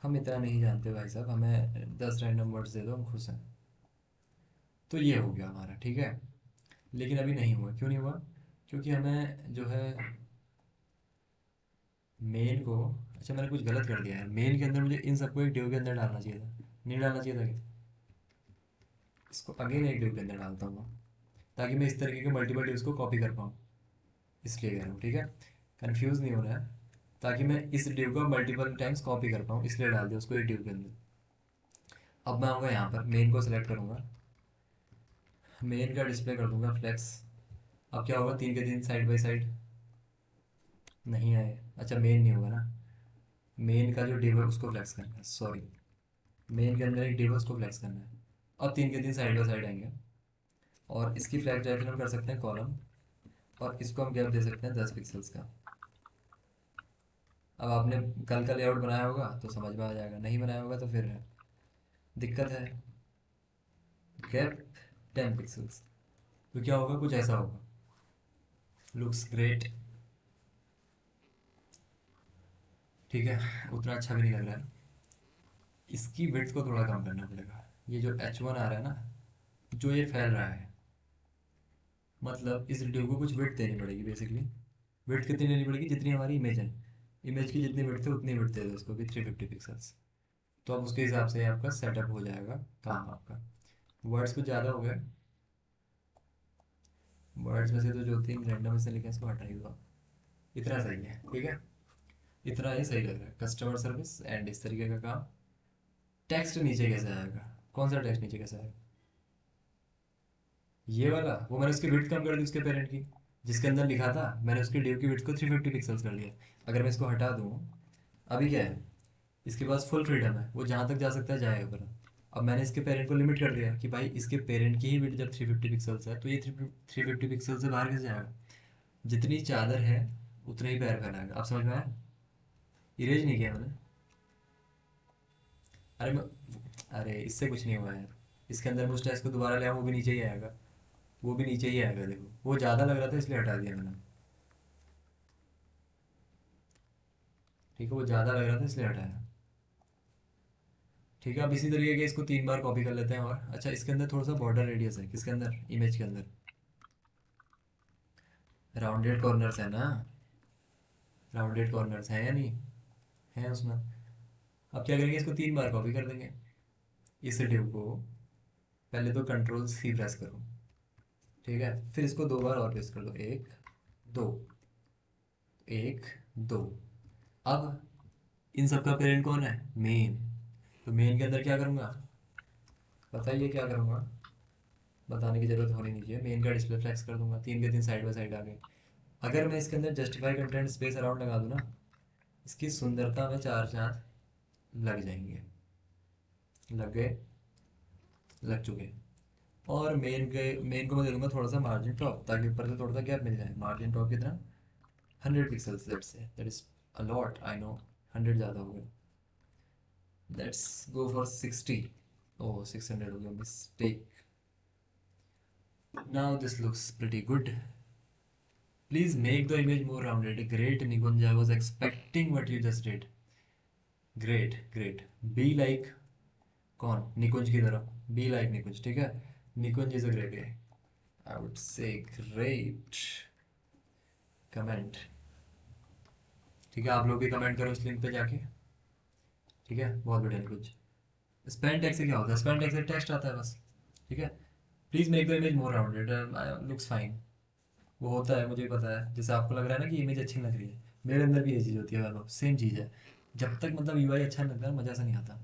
हम इतना नहीं जानते भाई साहब, हमें 10 रैंडम वर्ड्स दे दो, हम खुश हैं। तो ये हो गया हमारा, ठीक है। लेकिन अभी नहीं हुआ, क्यों नहीं हुआ, क्योंकि हमें जो है मेन को, अच्छा मैंने कुछ गलत कर दिया है, मेन के अंदर मुझे इन सबको एक डिव के अंदर डालना चाहिए था, नहीं डालना चाहिए था क्या, इसको अगेन एक डिव के अंदर डालता हूँ ताकि मैं इस तरीके के मल्टीपल डिव्स को कॉपी कर पाऊँ, इसलिए कह रहा हूँ, ठीक है। कंफ्यूज नहीं होना है, ताकि मैं इस डिव को मल्टीपल टाइम्स कॉपी कर पाऊँ, इसलिए डाल दिया उसको एक डिव के अंदर। अब मैं आऊँगा यहाँ पर, मेन को सिलेक्ट करूँगा, मेन का डिस्प्ले कर दूंगा फ्लेक्स। अब क्या होगा, 3 के 3 साइड बाई साइड नहीं आए, अच्छा मेन नहीं होगा ना, मेन का जो डिव है उसको फ्लेक्स करना है, सॉरी, मेन के अंदर एक डिव है उसको फ्लेक्स करना है। अब 3 के 3 साइड बाई साइड आएंगे, और इसकी फ्लैग डायरेक्शन हम कर सकते हैं कॉलम, और इसको हम गैप दे सकते हैं 10 पिक्सल्स का। अब आपने कल का लेआउट बनाया होगा तो समझ में आ जाएगा, नहीं बनाया होगा तो फिर दिक्कत है। गैप 10 पिक्सल्स, तो क्या होगा, कुछ ऐसा होगा, लुक्स ग्रेट, ठीक है। उतना अच्छा भी नहीं लग रहा है, इसकी विड्थ को थोड़ा कम करना पड़ेगा। ये जो H1 आ रहा है ना, जो ये फैल रहा है, मतलब इस वीडियो को कुछ विड्थ देनी पड़ेगी बेसिकली। विड्थ कितनी लेनी पड़ेगी, जितनी हमारी इमेज है, इमेज की जितनी विड्थ है उतनी विड्थ दे दो इसको भी, 350 पिक्सल्स। तो अब उसके हिसाब से आपका सेटअप हो जाएगा काम आपका। वर्ड्स कुछ ज़्यादा हो गए, वर्ड्स में से तो जो 3 रैंडम से लिखे हैं इसको हटा ही दो, इतना सही है, ठीक है, इतना ही सही लग रहा है। कस्टमर सर्विस एंड इस तरीके का काम। टेक्स्ट नीचे कैसे आएगा, कौन सा टेक्स्ट नीचे कैसे आएगा, ये वाला, वो मैंने उसकी विड्थ कम कर दी उसके पेरेंट की, जिसके अंदर लिखा था मैंने उसकी डिव की विड्थ को 350 पिक्सल्स कर दिया। अगर मैं इसको हटा दूँ, अभी क्या है, इसके पास फुल फ्रीडम है, वो जहाँ तक जा सकता है जाएगा पर। अब मैंने इसके पेरेंट को लिमिट कर दिया कि भाई इसके पेरेंट की ही विड्थ जब 350 पिक्सल्स है तो ये 350 पिक्सल से बाहर कैसे जाएगा, जितनी चादर है उतना ही पैर फैलाएगा। आप समझ में आया, इरेज नहीं किया मैंने, अरे मैं, अरे इससे कुछ नहीं हुआ यार, इसके अंदर मुस्टैच को दोबारा ले आऊँ वो भी नीचे ही आएगा, वो भी नीचे ही आएगा, देखो वो ज़्यादा लग रहा था इसलिए हटा दिया मैंने, ठीक है, वो ज़्यादा लग रहा था इसलिए हटाया, ठीक है। अब इसी तरीके के इसको 3 बार कॉपी कर लेते हैं। और अच्छा इसके अंदर थोड़ा सा बॉर्डर रेडियस है, किसके अंदर, इमेज के अंदर, राउंडेड कॉर्नर्स है ना, राउंडेड कॉर्नर्स हैं या नहीं, है उसमें। अब क्या करेंगे, इसको 3 बार कॉपी कर देंगे, इस डिव को, पहले तो Ctrl+C प्रेस करो, ठीक है, फिर इसको 2 बार और प्रेस कर दो, 1 2, 1 2। अब इन सबका पेरेंट कौन है, मेन, तो मेन के अंदर क्या करूँगा, बताइए क्या करूँगा, बताने की जरूरत होनी नहीं चाहिए, मेन का डिस्प्ले फ्लेक्स कर दूंगा, 3 के 3 साइड बाय साइड आ गए। अगर मैं इसके अंदर जस्टिफाई कंटेंट स्पेस अराउंड लगा दूँ ना, इसकी सुंदरता में 4 चांद लग जाएंगे, लग गए, लग चुके। और मेन को मैं दे दूंगा थोड़ा सा मार्जिन टॉप, ताकि ऊपर से थोड़ा सा गैप मिल जाए। मार्जिन टॉप कितना, 100 pixels, let's say that is a lot, I know 100 ज़्यादा हो गया, लेट्स गो फॉर 60, ओह 600 हो गया, mistake. Now this looks pretty good. Please make the image more rounded. Great, Nikunj. I was expecting what you just did. Great, great. Be like कौन? निकुंज की तरह. Be like निकुंज, ठीक है? निकुंज is a great guy. I would say great. Comment. ठीक है, आप लोग भी कमेंट करो इस लिंक पे जाके. ठीक है, बहुत बढ़िया निकुंज. स्पेल टेक्स्ट से क्या होता है? स्पेल टेक्स्ट से टेक्स्ट आता है बस. ठीक है. Please make the image more rounded. Looks fine. वो होता है, मुझे भी पता है. जैसे आपको लग रहा है ना कि इमेज अच्छी लग रही है, मेरे अंदर भी ये चीज़ होती है. वैभव सेम चीज़ है. जब तक मतलब यूआई अच्छा नहीं लगता मज़ा सा नहीं आता.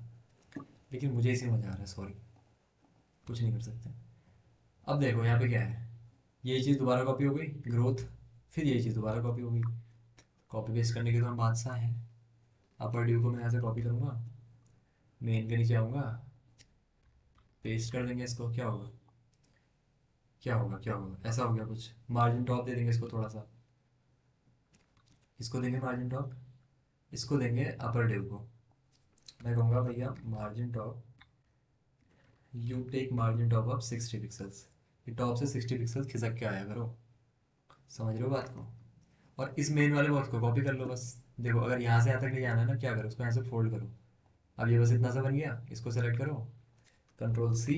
लेकिन मुझे इसी में मज़ा आ रहा है. सॉरी, कुछ नहीं कर सकते. अब देखो यहाँ पे क्या है. यही चीज़ दोबारा कॉपी हो गई, ग्रोथ. फिर यही चीज़ दोबारा कॉपी हो गई. कॉपी पेस्ट करने के तो हम बादशाह हैं. अपर ड्यू को मैं यहाँ से कॉपी करूँगा, मेन के नीचे आऊँगा, पेस्ट कर देंगे इसको. क्या होगा, क्या होगा, क्या होगा? ऐसा हो गया कुछ. मार्जिन टॉप दे देंगे इसको थोड़ा सा. इसको देंगे मार्जिन टॉप, इसको देंगे अपर ड्यू को. मैं कहूँगा भैया margin top, you take margin top of 60 pixels. ये टॉप से 60 पिक्सल्स खिसक के आया करो. समझ रहे हो बात को? और इस मेन वाले बॉक्स को कॉपी कर लो बस. देखो अगर यहाँ से यहाँ तक ले जाना है ना, क्या करो, उसको यहाँ से फोल्ड करो. अब ये बस इतना सा बन गया. इसको सेलेक्ट करो, कंट्रोल सी,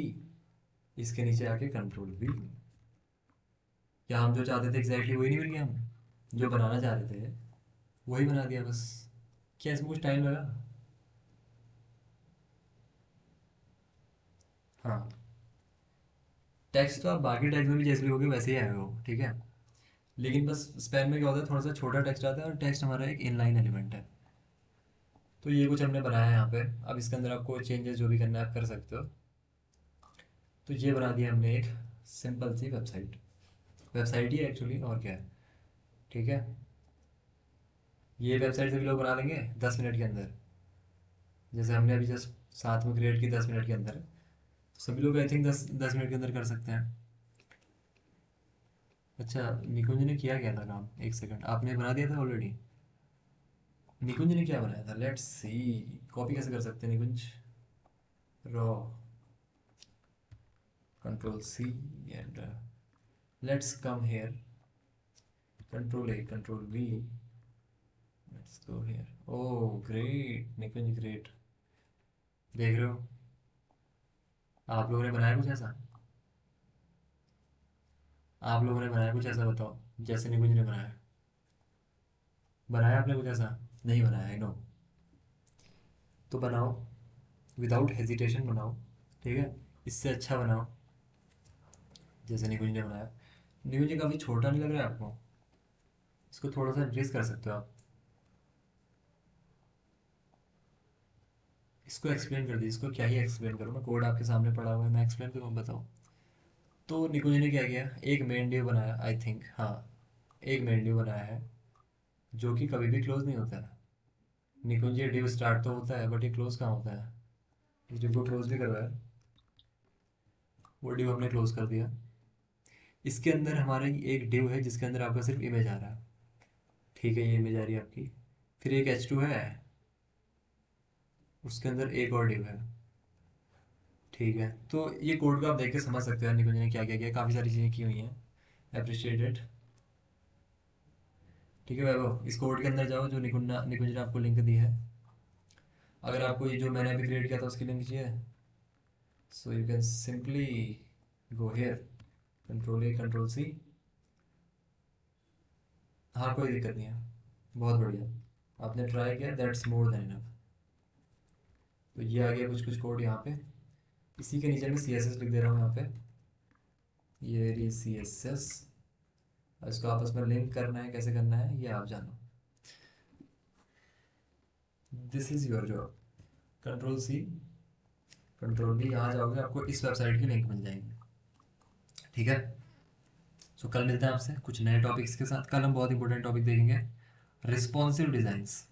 इसके नीचे आके कंट्रोल वी. क्या हम जो चाहते थे एग्जैक्टली वही नहीं मिल गया? हम जो बनाना चाह रहे थे वही बना दिया बस. क्या इसमें कुछ टाइम लगा? हाँ. टेक्स्ट तो आप बाकी टेक्स्ट में भी जैसे भी होगे वैसे ही आएगा वो, ठीक है. लेकिन बस स्पेन में क्या होता है, थोड़ा सा छोटा टेक्स्ट आता है और टेक्स्ट हमारा एक इनलाइन एलिमेंट है. तो ये कुछ हमने बनाया है यहाँ पे. अब इसके अंदर आपको चेंजेस जो भी करना है आप कर सकते हो. तो ये बना दिया हमने एक सिंपल सी वेबसाइट. वेबसाइट ही एक्चुअली, और क्या है. ठीक है. ये वेबसाइट सभी लोग बना लेंगे 10 मिनट के अंदर. जैसे हमने अभी जस्ट साथ में क्रिएट की 10 मिनट के अंदर. सभी लोग आई थिंक 10 10 मिनट के अंदर कर सकते हैं. अच्छा, निकुंज ने किया क्या था काम? एक सेकंड, आपने बना दिया था ऑलरेडी? निकुंज ने क्या बनाया था? Let's see. कॉपी कैसे कर सकते हैं Nikunj? Raw, control C, and let's come here, control A, control V, let's go here. Oh great Nikunj, great. देख रहे हो, आप लोगों ने बनाया कुछ ऐसा? आप लोगों ने बनाया कुछ ऐसा? बताओ. जैसे निकुंज ने बनाया, बनाया आपने कुछ ऐसा? नहीं बनाया, आई नो. तो बनाओ, विदाउट हेजिटेशन बनाओ. ठीक है, इससे अच्छा बनाओ जैसे निकुंज ने बनाया. निकुंज जी काफ़ी छोटा नहीं लग रहा है आपको? इसको थोड़ा सा इंक्रीज कर सकते हो आप. इसको एक्सप्लेन कर दीजिए. इसको क्या ही एक्सप्लेन करूँ मैं, कोड आपके सामने पड़ा हुआ है, मैं एक्सप्लेन करूँ? बताओ. तो निकुंज ने क्या किया, एक मेन ड्यू बनाया आई थिंक. हाँ, एक मेन ड्यू बनाया है जो कि कभी भी क्लोज नहीं होता है. निकुंज ये ड्यू स्टार्ट तो होता है बट ये क्लोज कहाँ होता है. इस ड्यू को क्लोज भी करवाया, वो ड्यू हमने क्लोज कर दिया. इसके अंदर हमारा एक ड्यू है जिसके अंदर आपका सिर्फ इमेज आ रहा है. ठीक है, ये इमेज आ रही है आपकी. फिर एक H2 है, उसके अंदर एक और ड्यू है. ठीक है, तो ये कोड को आप देख के समझ सकते हो निकुंज ने क्या क्या किया. काफ़ी सारी चीज़ें की हुई हैं. अप्रिशिएटेड. ठीक है वैभव, इस कोड के अंदर जाओ जो निकुंज ने आपको लिंक दी है. अगर आपको ये जो मैंने अभी क्रिएट किया था उसकी लिंक चाहिए, so you can simply go here, control A, control C. हाँ, कोई दिक्कत नहीं है. बहुत बढ़िया, आपने ट्राई किया, दैट्स मोर देन इनफ. तो ये आ गया कुछ कुछ कोड यहाँ पे. इसी के नीचे मैं CSS लिख दे रहा हूँ यहाँ पे. ये रही CSS. इसको आपस में लिंक करना है, कैसे करना है ये आप जानो. This is your job. Control C, control V. यहाँ जाओगे आपको इस वेबसाइट की लिंक मिल जाएगी. ठीक है. सो कल मिलते हैं आपसे कुछ नए टॉपिक्स के साथ. कल हम बहुत इंपॉर्टेंट टॉपिक देखेंगे, रिस्पॉन्सिव डिज़ाइंस.